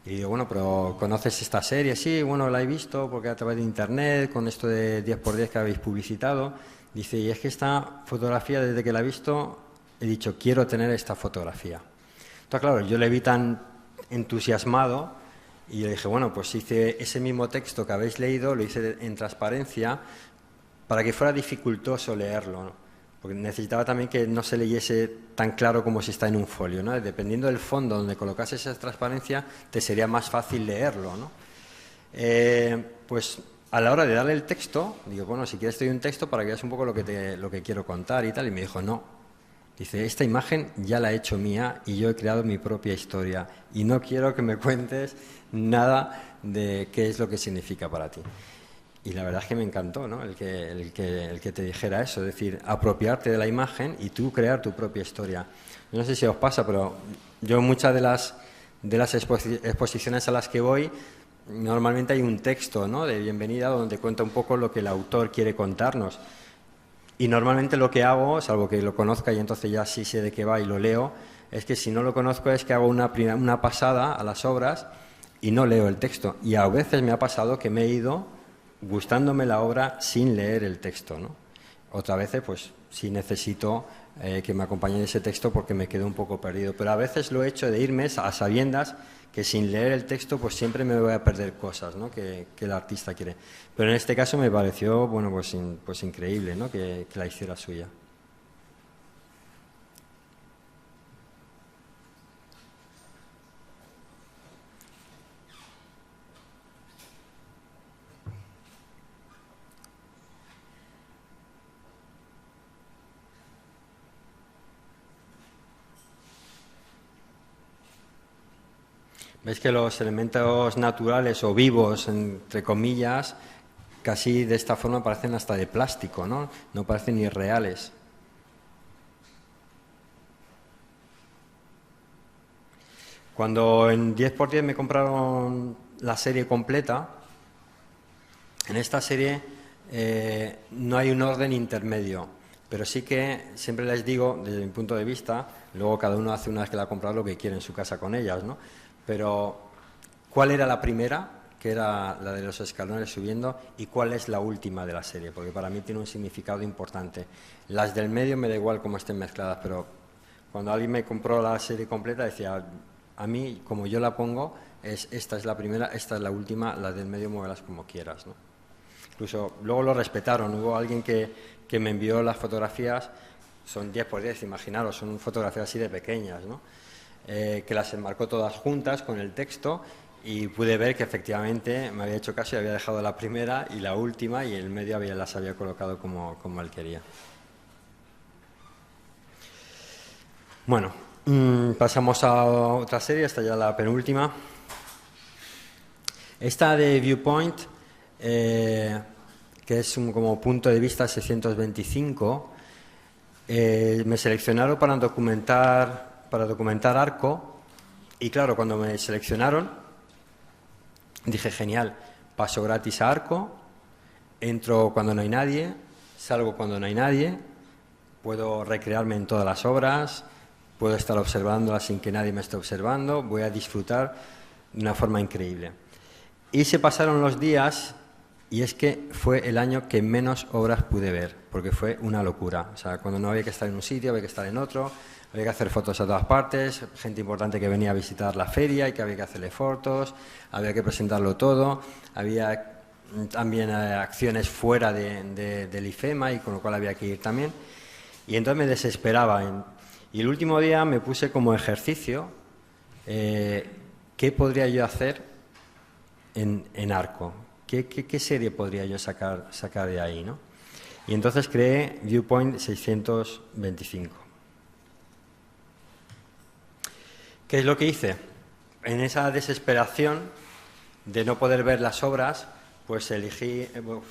Y digo, bueno, pero ¿conoces esta serie? Sí, bueno, la he visto porque a través de internet, con esto de 10×10 que habéis publicitado. Dice, y es que esta fotografía, desde que la he visto, he dicho, quiero tener esta fotografía. Entonces, claro, yo le vi tan entusiasmado y le dije, bueno, pues hice ese mismo texto que habéis leído, lo hice en transparencia para que fuera dificultoso leerlo, ¿no? Porque necesitaba también que no se leyese tan claro como si está en un folio, ¿no? Dependiendo del fondo donde colocase esa transparencia, te sería más fácil leerlo, ¿no? Pues a la hora de darle el texto, digo, bueno, si quieres te doy un texto para que veas un poco lo que quiero contar y tal, y me dijo, no. Dice, esta imagen ya la he hecho mía y yo he creado mi propia historia y no quiero que me cuentes nada de qué es lo que significa para ti. Y la verdad es que me encantó, ¿no? El que te dijera eso, es decir, apropiarte de la imagen y tú crear tu propia historia. Yo no sé si os pasa, pero yo en muchas de las exposiciones a las que voy, normalmente hay un texto, ¿no?, de bienvenida donde cuenta un poco lo que el autor quiere contarnos. Y normalmente lo que hago, salvo que lo conozca y entonces ya sí sé de qué va y lo leo, es que si no lo conozco es que hago una pasada a las obras y no leo el texto. Y a veces me ha pasado que me he ido gustándome la obra sin leer el texto, ¿no? Otras veces, pues sí necesito que me acompañe ese texto porque me quedo un poco perdido. Pero a veces lo he hecho de irme a sabiendas que sin leer el texto pues siempre me voy a perder cosas, ¿no?, que el artista quiere. Pero en este caso me pareció, bueno, pues increíble, ¿no?, que la hiciera suya. Veis que los elementos naturales o vivos, entre comillas, casi de esta forma parecen hasta de plástico, ¿no? No parecen irreales. Cuando en 10×10 me compraron la serie completa, en esta serie no hay un orden intermedio, pero sí que siempre les digo, desde mi punto de vista, luego cada uno hace una vez que la ha comprado lo que quiere en su casa con ellas, ¿no? Pero, ¿cuál era la primera? Que era la de los escalones subiendo, y cuál es la última de la serie, porque para mí tiene un significado importante. Las del medio me da igual cómo estén mezcladas, pero cuando alguien me compró la serie completa decía, a mí, como yo la pongo, esta es la primera, esta es la última, las del medio muévelas como quieras, ¿no? Incluso luego lo respetaron, hubo alguien que me envió las fotografías, son 10×10, imaginaros, son fotografías así de pequeñas, ¿no? Que las enmarcó todas juntas con el texto y pude ver que efectivamente me había hecho caso y había dejado la primera y la última y en el medio las había colocado como él quería. Bueno, pasamos a otra serie, esta ya la penúltima. Esta de Viewpoint, que es como punto de vista 625, me seleccionaron para documentar Arco, y claro, cuando me seleccionaron dije, genial, paso gratis a Arco, entro cuando no hay nadie, salgo cuando no hay nadie, puedo recrearme en todas las obras, puedo estar observándolas sin que nadie me esté observando, voy a disfrutar de una forma increíble. Y se pasaron los días y es que fue el año que menos obras pude ver, porque fue una locura. O sea, cuando no había que estar en un sitio, había que estar en otro, había que hacer fotos a todas partes, gente importante que venía a visitar la feria y que había que hacerle fotos, había que presentarlo todo, había también acciones fuera del IFEMA y con lo cual había que ir también. Y entonces me desesperaba. Y el último día me puse como ejercicio qué podría yo hacer en Arco, qué serie podría yo sacar de ahí, ¿no? Y entonces creé Viewpoint 625. ¿Qué es lo que hice? En esa desesperación de no poder ver las obras, pues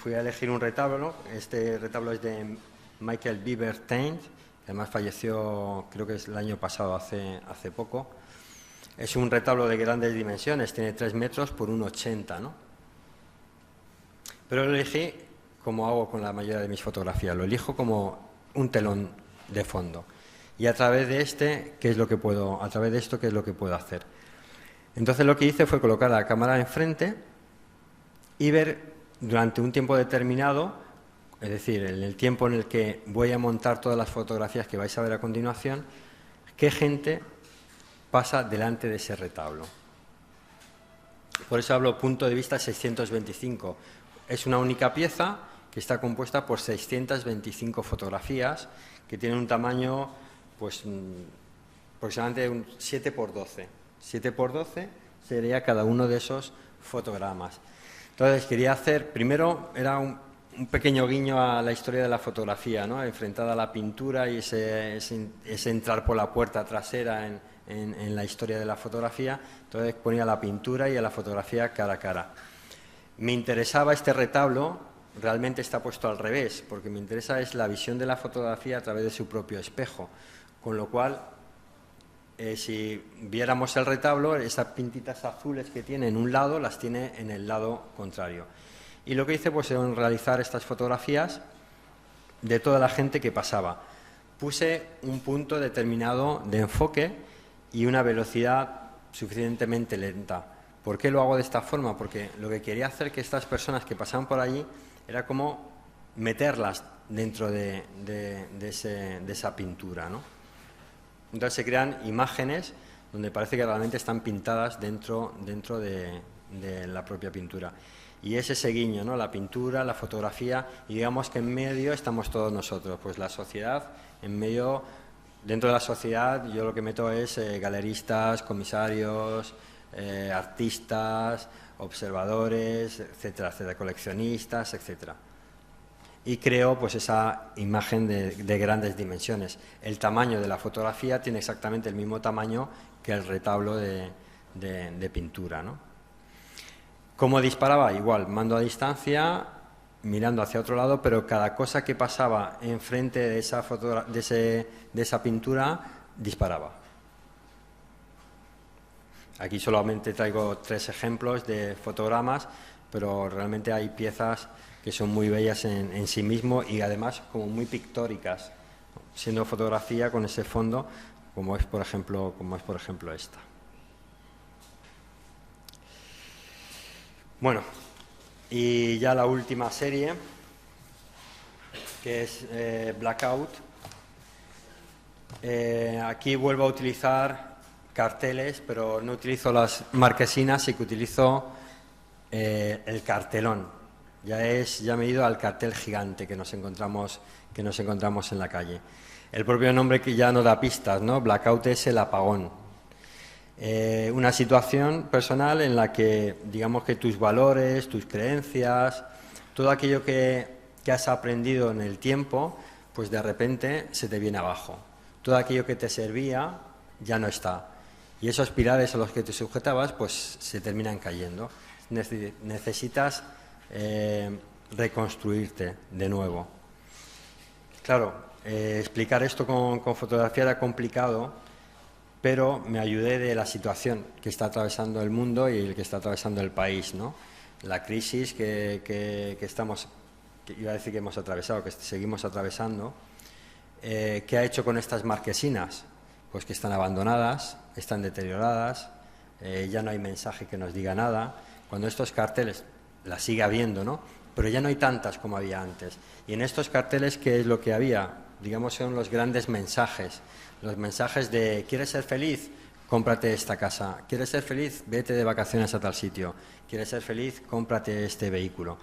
fui a elegir un retablo. Este retablo es de Michael Bieber Taint, que además falleció, creo que es el año pasado, hace poco. Es un retablo de grandes dimensiones, tiene 3 metros por 1,80, ¿no? Pero lo elegí como hago con la mayoría de mis fotografías, lo elijo como un telón de fondo. Y a través de esto, ¿qué es lo que puedo hacer? Entonces lo que hice fue colocar la cámara enfrente y ver durante un tiempo determinado, es decir, en el tiempo en el que voy a montar todas las fotografías que vais a ver a continuación, qué gente pasa delante de ese retablo. Por eso hablo punto de vista 625. Es una única pieza que está compuesta por 625 fotografías que tienen un tamaño, pues, aproximadamente un 7×12. 7×12 sería cada uno de esos fotogramas. Entonces quería hacer, primero era un pequeño guiño a la historia de la fotografía, ¿no? Enfrentada a la pintura y ese entrar por la puerta trasera en la historia de la fotografía. Entonces ponía la pintura y a la fotografía cara a cara. Me interesaba este retablo, realmente está puesto al revés, porque me interesa es la visión de la fotografía a través de su propio espejo, con lo cual, si viéramos el retablo, esas pintitas azules que tiene en un lado, las tiene en el lado contrario. Y lo que hice pues era realizar estas fotografías de toda la gente que pasaba. Puse un punto determinado de enfoque y una velocidad suficientemente lenta. ¿Por qué lo hago de esta forma? Porque lo que quería hacer que estas personas que pasaban por allí era como meterlas dentro de esa pintura, ¿no? Entonces se crean imágenes donde parece que realmente están pintadas dentro de la propia pintura. Y es ese guiño, ¿no? La pintura, la fotografía, y digamos que en medio estamos todos nosotros, pues la sociedad, en medio, dentro de la sociedad yo lo que meto es galeristas, comisarios, artistas, observadores, etcétera, etcétera, coleccionistas, etcétera. Y creo pues esa imagen de grandes dimensiones. El tamaño de la fotografía tiene exactamente el mismo tamaño que el retablo de pintura, ¿no? ¿Cómo disparaba? Igual, mando a distancia, mirando hacia otro lado, pero cada cosa que pasaba enfrente de esa pintura disparaba. Aquí solamente traigo 3 ejemplos de fotogramas, pero realmente hay piezas que son muy bellas en sí mismo y además como muy pictóricas, siendo fotografía con ese fondo, como es por ejemplo esta. Bueno, y ya la última serie, que es Blackout. Aquí vuelvo a utilizar carteles, pero no utilizo las marquesinas, sí que utilizo el cartelón. Ya me he ido al cartel gigante que nos encontramos en la calle. El propio nombre que ya no da pistas, ¿no? Blackout es el apagón. Una situación personal en la que, digamos que tus valores, tus creencias, todo aquello que has aprendido en el tiempo, pues de repente se te viene abajo. Todo aquello que te servía ya no está. Y esos pilares a los que te sujetabas, pues se terminan cayendo. Necesitas reconstruirte de nuevo. Claro, explicar esto con fotografía era complicado, pero me ayudé de la situación que está atravesando el mundo y el que está atravesando el país, ¿no? La crisis que estamos, que iba a decir que hemos atravesado, que seguimos atravesando, ¿qué ha hecho con estas marquesinas? Pues que están abandonadas, están deterioradas, ya no hay mensaje que nos diga nada. Cuando estos carteles, las sigue habiendo, ¿no? Pero ya no hay tantas como había antes. Y en estos carteles, ¿qué es lo que había? Digamos, son los grandes mensajes. Los mensajes de ¿quieres ser feliz? Cómprate esta casa. ¿Quieres ser feliz? Vete de vacaciones a tal sitio. ¿Quieres ser feliz? Cómprate este vehículo.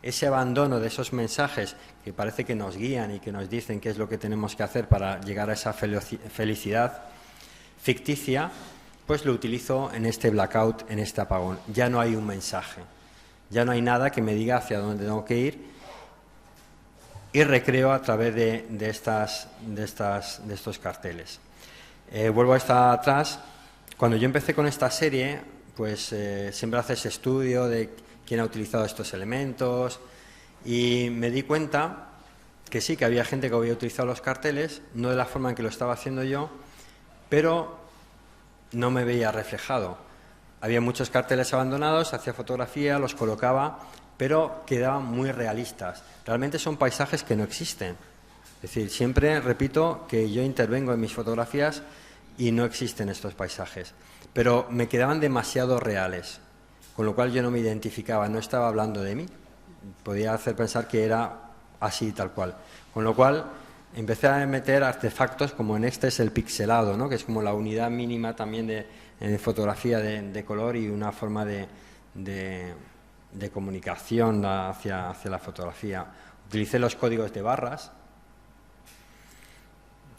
Ese abandono de esos mensajes que parece que nos guían y que nos dicen qué es lo que tenemos que hacer para llegar a esa felicidad ficticia, pues lo utilizo en este blackout, en este apagón. Ya no hay un mensaje, ya no hay nada que me diga hacia dónde tengo que ir, y recreo a través de estos carteles. Vuelvo atrás. Cuando yo empecé con esta serie, pues siempre haces estudio de quién ha utilizado estos elementos, y me di cuenta que sí, que había gente que había utilizado los carteles, no de la forma en que lo estaba haciendo yo, pero no me veía reflejado. Había muchos carteles abandonados, hacía fotografía, los colocaba, pero quedaban muy realistas. Realmente son paisajes que no existen. Es decir, siempre repito que yo intervengo en mis fotografías y no existen estos paisajes, pero me quedaban demasiado reales, con lo cual yo no me identificaba, no estaba hablando de mí. Podía hacer pensar que era así, tal cual. Con lo cual empecé a meter artefactos, como en este es el pixelado, ¿no? Que es como la unidad mínima también de fotografía de color y una forma de comunicación hacia la fotografía. Utilicé los códigos de barras.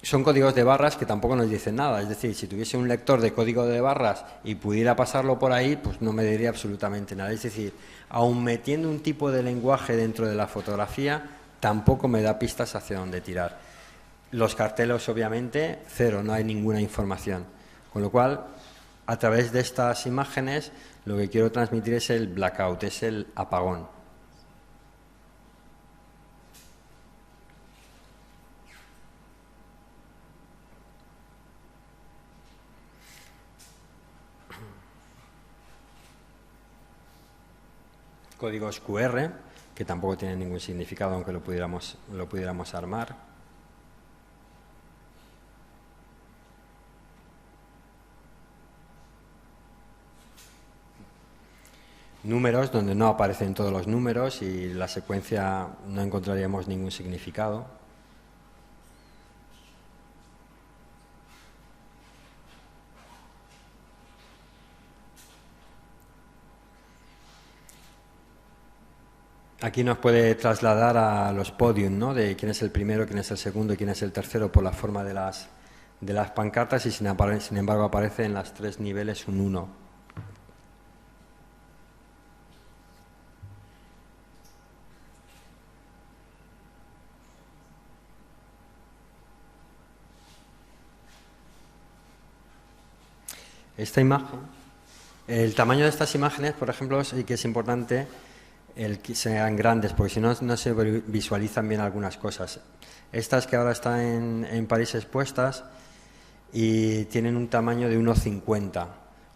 Son códigos de barras que tampoco nos dicen nada. Es decir, si tuviese un lector de código de barras y pudiera pasarlo por ahí, pues no me diría absolutamente nada. Es decir, aun metiendo un tipo de lenguaje dentro de la fotografía, tampoco me da pistas hacia dónde tirar. Los carteles, obviamente, cero, no hay ninguna información. Con lo cual, a través de estas imágenes, lo que quiero transmitir es el blackout, es el apagón. Códigos QR, que tampoco tienen ningún significado, aunque lo pudiéramos armar. números donde no aparecen todos los números y la secuencia no encontraríamos ningún significado. Aquí nos puede trasladar a los podium, ¿no? De quién es el primero, quién es el segundo y quién es el tercero por la forma de las pancartas, y sin embargo aparece en los 3 niveles un 1. Esta imagen, el tamaño de estas imágenes, por ejemplo, sí que es importante el que sean grandes, porque si no, no se visualizan bien algunas cosas. Estas que ahora están en París expuestas y tienen un tamaño de 1,50,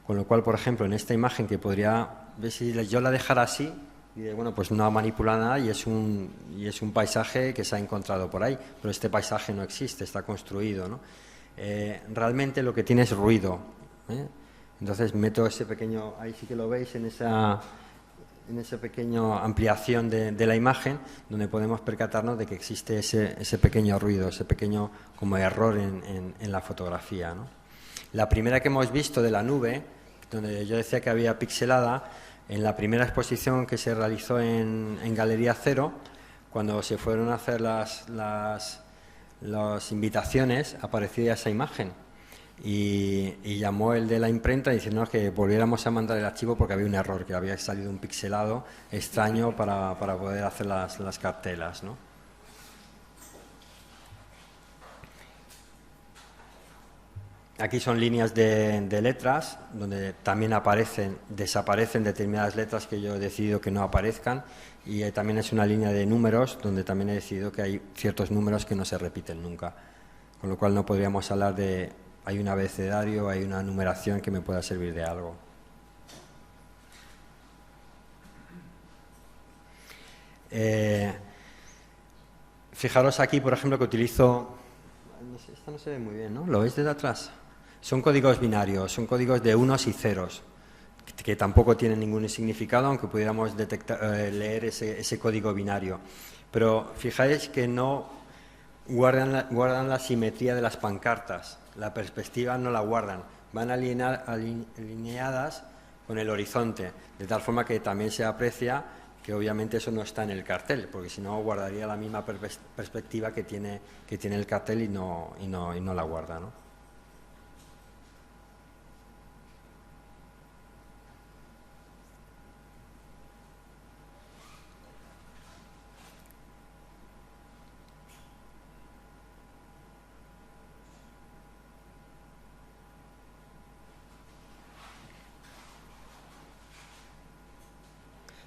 con lo cual, por ejemplo, en esta imagen que podría, si yo la dejara así, y bueno, pues no ha manipulado nada y es un paisaje que se ha encontrado por ahí, pero este paisaje no existe, está construido, ¿no? Realmente lo que tiene es ruido, ¿eh? Entonces meto ese pequeño, ahí sí que lo veis en esa pequeña ampliación de la imagen, donde podemos percatarnos de que existe ese pequeño ruido, ese pequeño como error en la fotografía, ¿no? La primera que hemos visto de la nube, donde yo decía que había pixelada, en la primera exposición que se realizó en Galería Cero, cuando se fueron a hacer las invitaciones, aparecía esa imagen. Y llamó el de la imprenta diciéndonos que volviéramos a mandar el archivo porque había un error, que había salido un pixelado extraño para poder hacer las cartelas, ¿no? Aquí son líneas de letras, donde también desaparecen determinadas letras que yo he decidido que no aparezcan, y también es una línea de números, donde también he decidido que hay ciertos números que no se repiten nunca, con lo cual no podríamos hablar de hay un abecedario, hay una numeración que me pueda servir de algo. Fijaros aquí, por ejemplo, que utilizo... Esta no se ve muy bien, ¿no? ¿Lo veis desde atrás? Son códigos binarios, son códigos de unos y ceros, que tampoco tienen ningún significado, aunque pudiéramos leer ese código binario. Pero fijáis que no guardan la simetría de las pancartas. La perspectiva no la guardan, van alineadas con el horizonte, de tal forma que también se aprecia que obviamente eso no está en el cartel, porque si no guardaría la misma perspectiva que tiene el cartel y no la guarda, ¿no?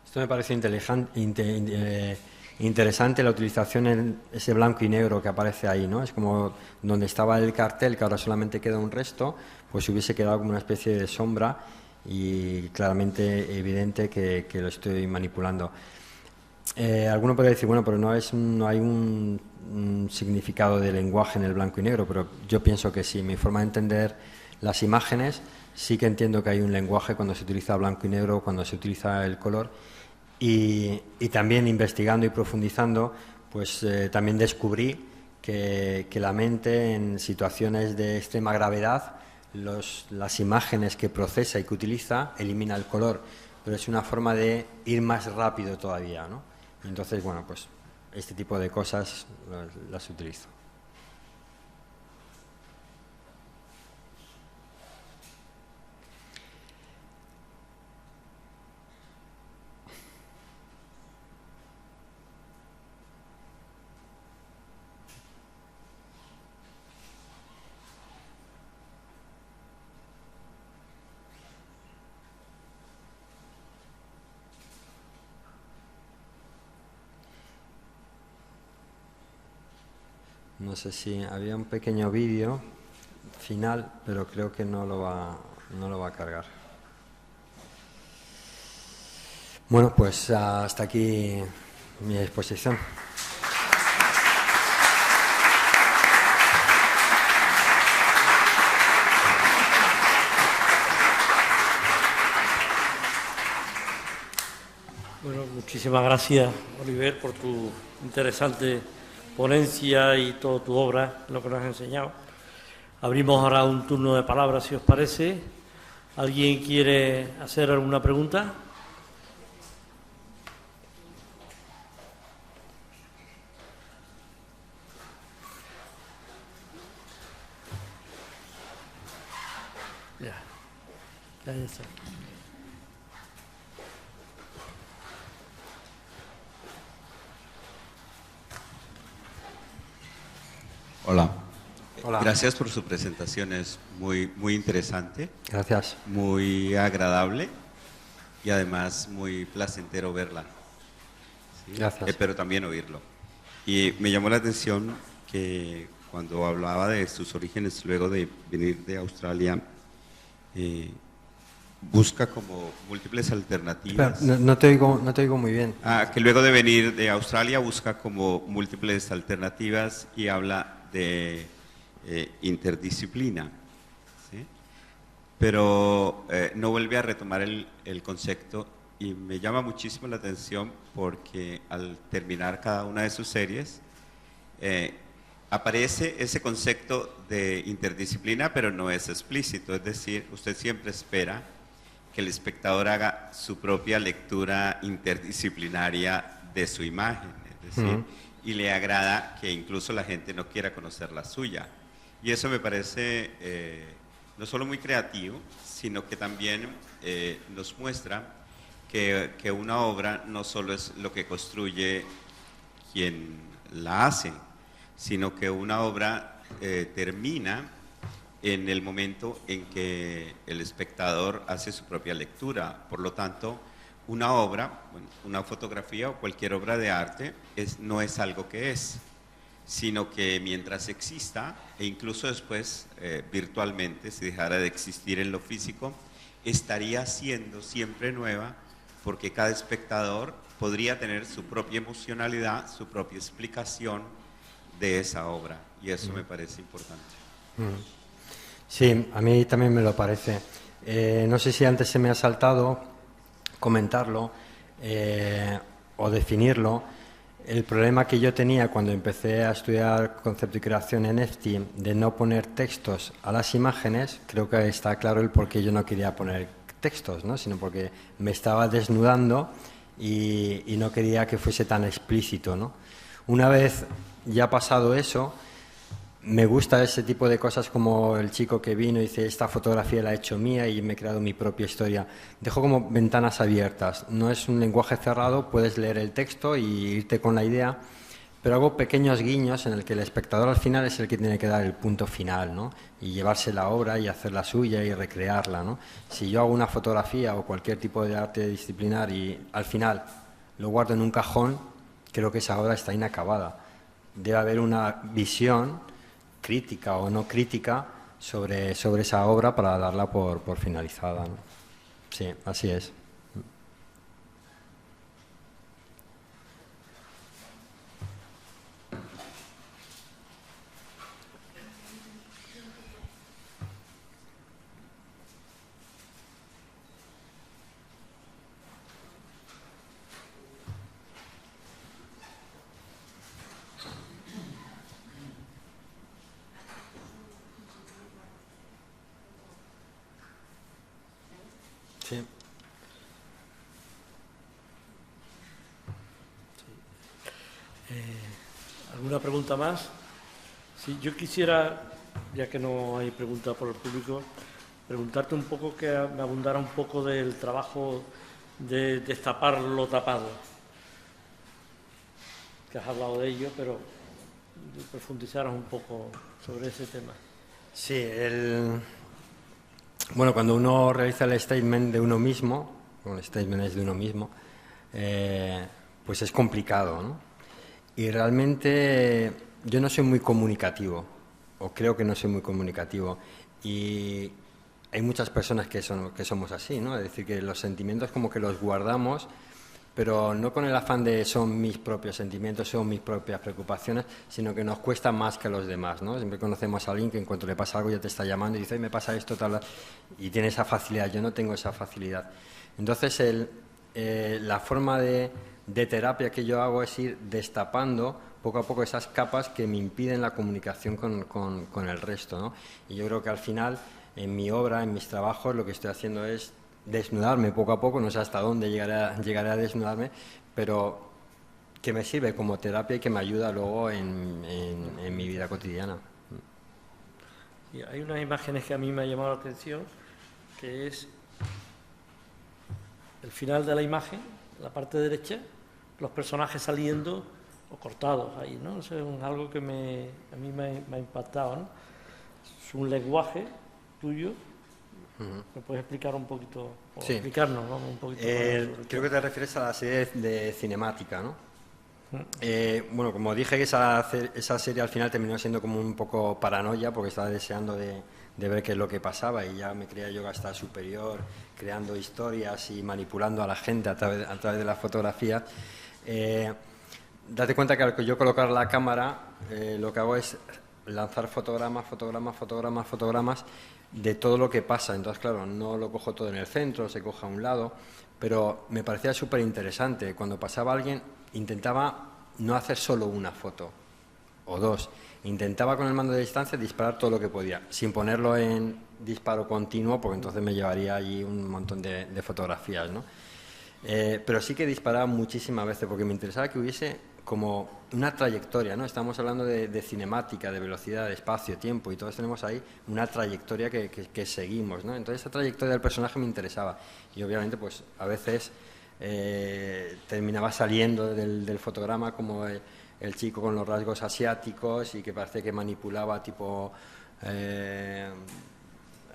Esto me parece interesante, la utilización en ese blanco y negro que aparece ahí, ¿no? Es como donde estaba el cartel, que ahora solamente queda un resto, pues hubiese quedado como una especie de sombra y claramente evidente que lo estoy manipulando. Alguno puede decir, bueno, pero no hay un significado de lenguaje en el blanco y negro, pero yo pienso que sí. Mi forma de entender las imágenes, sí que entiendo que hay un lenguaje cuando se utiliza blanco y negro, cuando se utiliza el color. Y también investigando y profundizando, pues también descubrí que la mente en situaciones de extrema gravedad, las imágenes que procesa y que utiliza, elimina el color, pero es una forma de ir más rápido todavía, ¿no? Entonces, bueno, pues este tipo de cosas las utilizo. No sé si había un pequeño vídeo final, pero creo que no lo va a cargar. Bueno, pues hasta aquí mi exposición. Muchísimas gracias, Oliver, por tu interesante ponencia y toda tu obra, lo que nos has enseñado. Abrimos ahora un turno de palabras, si os parece. ¿Alguien quiere hacer alguna pregunta? Ya está. Hola. Hola. Gracias por su presentación, es muy interesante. Gracias. Muy agradable y además muy placentero verla. ¿Sí? Gracias. Pero también oírlo. Y me llamó la atención que cuando hablaba de sus orígenes luego de venir de Australia, busca como múltiples alternativas. Espera, no te oigo muy bien. Que luego de venir de Australia busca como múltiples alternativas y habla de interdisciplina, ¿sí? Pero no vuelve a retomar el concepto y me llama muchísimo la atención porque al terminar cada una de sus series aparece ese concepto de interdisciplina, pero no es explícito, es decir, usted siempre espera que el espectador haga su propia lectura interdisciplinaria de su imagen, es decir, y le agrada que incluso la gente no quiera conocer la suya. Y eso me parece no solo muy creativo, sino que también nos muestra que una obra no solo es lo que construye quien la hace, sino que una obra termina en el momento en que el espectador hace su propia lectura. Por lo tanto, una obra, una fotografía o cualquier obra de arte no es algo que es, sino que mientras exista, e incluso después virtualmente, si dejara de existir en lo físico, estaría siendo siempre nueva, porque cada espectador podría tener su propia emocionalidad, su propia explicación de esa obra, y eso me parece importante. Sí, a mí también me lo parece. No sé si antes se me ha saltado comentarlo o definirlo. El problema que yo tenía cuando empecé a estudiar concepto y creación en EFTI de no poner textos a las imágenes, creo que está claro el por qué yo no quería poner textos, ¿no? Sino porque me estaba desnudando y no quería que fuese tan explícito, ¿no? Una vez ya pasado eso, me gusta ese tipo de cosas como el chico que vino y dice, esta fotografía la he hecho mía y me he creado mi propia historia. Dejo como ventanas abiertas, no es un lenguaje cerrado, puedes leer el texto y irte con la idea, pero hago pequeños guiños en el que el espectador al final es el que tiene que dar el punto final, ¿no? Y llevarse la obra y hacerla suya y recrearla, ¿no? Si yo hago una fotografía o cualquier tipo de arte disciplinar y al final lo guardo en un cajón, creo que esa obra está inacabada. Debe haber una visión crítica o no crítica sobre esa obra para darla por finalizada, ¿no? Sí, así es. Sí. ¿Alguna pregunta más? Sí, yo quisiera, ya que no hay preguntas por el público, preguntarte un poco, que me abundara un poco del trabajo de destapar lo tapado. Que has hablado de ello, pero profundizaras un poco sobre ese tema. Sí, bueno, cuando uno realiza el statement de uno mismo, el statement es de uno mismo, pues es complicado, ¿no? Y realmente yo no soy muy comunicativo, o creo que no soy muy comunicativo, y hay muchas personas que somos así, ¿no? Es decir, que los sentimientos como que los guardamos, pero no con el afán de son mis propios sentimientos, son mis propias preocupaciones, sino que nos cuesta más que a los demás, ¿no? Siempre conocemos a alguien que en cuanto le pasa algo ya te está llamando y dice, me pasa esto, tal, y tiene esa facilidad. Yo no tengo esa facilidad. Entonces, la forma de de terapia que yo hago es ir destapando poco a poco esas capas que me impiden la comunicación con el resto, ¿no? Y yo creo que al final, en mi obra, en mis trabajos, lo que estoy haciendo es desnudarme poco a poco, no sé hasta dónde llegaré a desnudarme, pero que me sirve como terapia y que me ayuda luego en mi vida cotidiana. Y hay unas imágenes que a mí me ha llamado la atención, que es el final de la imagen, la parte derecha, los personajes saliendo o cortados ahí, ¿no? Eso es algo que a mí me ha impactado, ¿no? Es un lenguaje tuyo. ¿Me puedes explicar un poquito, o sí, explicarnos, ¿no? Un poquito creo que te refieres a la serie de cinemática, ¿no? Bueno, como dije, que esa serie al final terminó siendo como un poco paranoia, porque estaba deseando de ver qué es lo que pasaba, y ya me creía yo hasta superior, creando historias y manipulando a la gente a través de la fotografía. Date cuenta que al yo colocar la cámara, lo que hago es lanzar fotogramas de todo lo que pasa. Entonces, claro, no lo cojo todo en el centro, se coge a un lado, pero me parecía súper interesante. Cuando pasaba alguien, intentaba no hacer solo una foto o dos. Intentaba con el mando de distancia disparar todo lo que podía, sin ponerlo en disparo continuo, porque entonces me llevaría allí un montón de fotografías, ¿no? Pero sí que disparaba muchísimas veces, porque me interesaba que hubiese como una trayectoria, ¿no? Estamos hablando de cinemática, de velocidad, de espacio, tiempo, y todos tenemos ahí una trayectoria que seguimos, ¿no? Entonces esa trayectoria del personaje me interesaba, y obviamente pues a veces terminaba saliendo del fotograma como el chico con los rasgos asiáticos y que parece que manipulaba tipo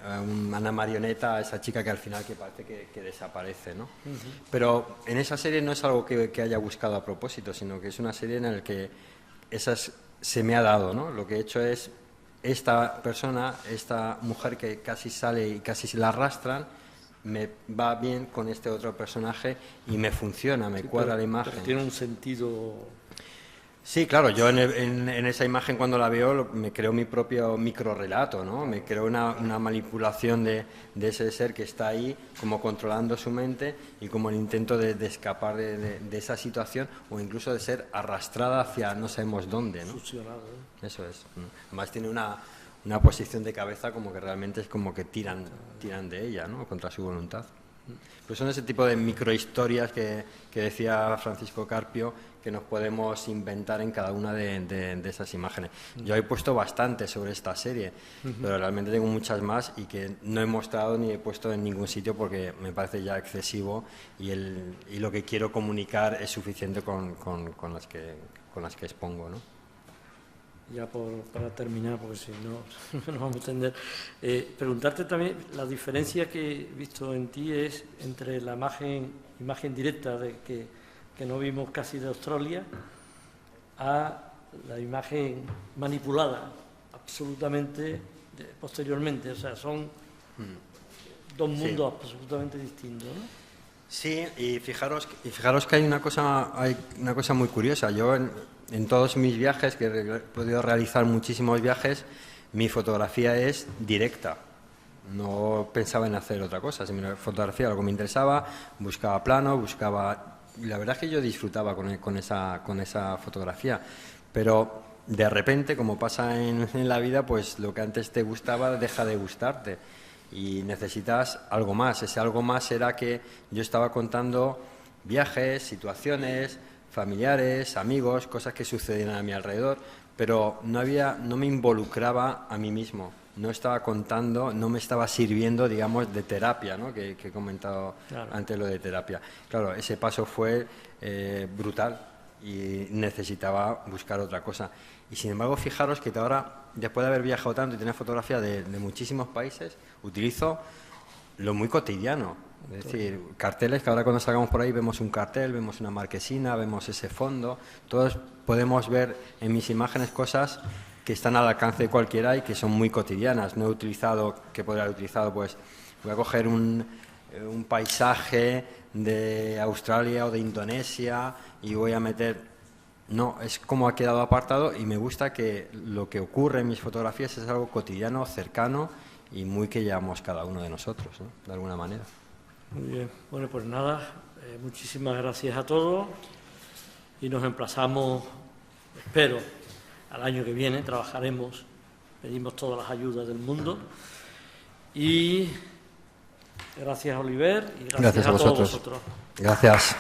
una marioneta a esa chica que al final que parece que desaparece, ¿no? Pero en esa serie no es algo que haya buscado a propósito, sino que es una serie en la que se me ha dado, ¿no? Lo que he hecho es esta persona, esta mujer que casi sale y casi se la arrastran, me va bien con este otro personaje y me funciona, me cuadra la imagen. Pero tiene un sentido... Sí, claro, yo en esa imagen cuando la veo me creo mi propio microrrelato, ¿no? Me creo una manipulación de ese ser que está ahí como controlando su mente y como el intento de escapar de esa situación o incluso de ser arrastrada hacia no sabemos dónde, ¿no? Fusionado, ¿eh? Eso es. Además tiene una posición de cabeza como que realmente es como que tiran de ella, ¿no? Contra su voluntad. Pues son ese tipo de microhistorias que decía Francisco Carpio que nos podemos inventar en cada una de esas imágenes. Yo he puesto bastante sobre esta serie, pero realmente tengo muchas más y que no he mostrado ni he puesto en ningún sitio porque me parece ya excesivo y lo que quiero comunicar es suficiente con las que expongo, ¿no? Ya para terminar, porque si no nos vamos a entender, preguntarte también, la diferencia que he visto en ti es entre la imagen directa que no vimos casi de Australia a la imagen manipulada absolutamente posteriormente, o sea, son dos mundos absolutamente distintos, ¿no? Sí, y fijaros que hay una cosa muy curiosa. Yo en todos mis viajes, que he podido realizar muchísimos viajes, mi fotografía es directa. No pensaba en hacer otra cosa. Si mi fotografía algo me interesaba, buscaba plano, y la verdad es que yo disfrutaba con esa fotografía. Pero de repente, como pasa en la vida, pues lo que antes te gustaba deja de gustarte. Y necesitas algo más. Ese algo más era que yo estaba contando viajes, situaciones, familiares, amigos, cosas que sucedían a mi alrededor, pero no me involucraba a mí mismo. No estaba contando, no me estaba sirviendo, digamos, de terapia, ¿no? Que he comentado antes lo de terapia. Claro, ese paso fue brutal y necesitaba buscar otra cosa. Y sin embargo, fijaros que ahora, después de haber viajado tanto y tener fotografía de muchísimos países, utilizo lo muy cotidiano. Es decir, carteles que ahora cuando salgamos por ahí vemos un cartel, vemos una marquesina, vemos ese fondo. Todos podemos ver en mis imágenes cosas que están al alcance de cualquiera y que son muy cotidianas. No he utilizado, que podría haber utilizado, pues voy a coger un paisaje de Australia o de Indonesia y voy a meter... No, es como ha quedado apartado y me gusta que lo que ocurre en mis fotografías es algo cotidiano, cercano y muy que llevamos cada uno de nosotros, ¿no? De alguna manera. Muy bien. Bueno, pues nada, muchísimas gracias a todos. y nos emplazamos, espero, al año que viene. Trabajaremos, pedimos todas las ayudas del mundo y gracias, Oliver, y gracias a todos vosotros. Gracias.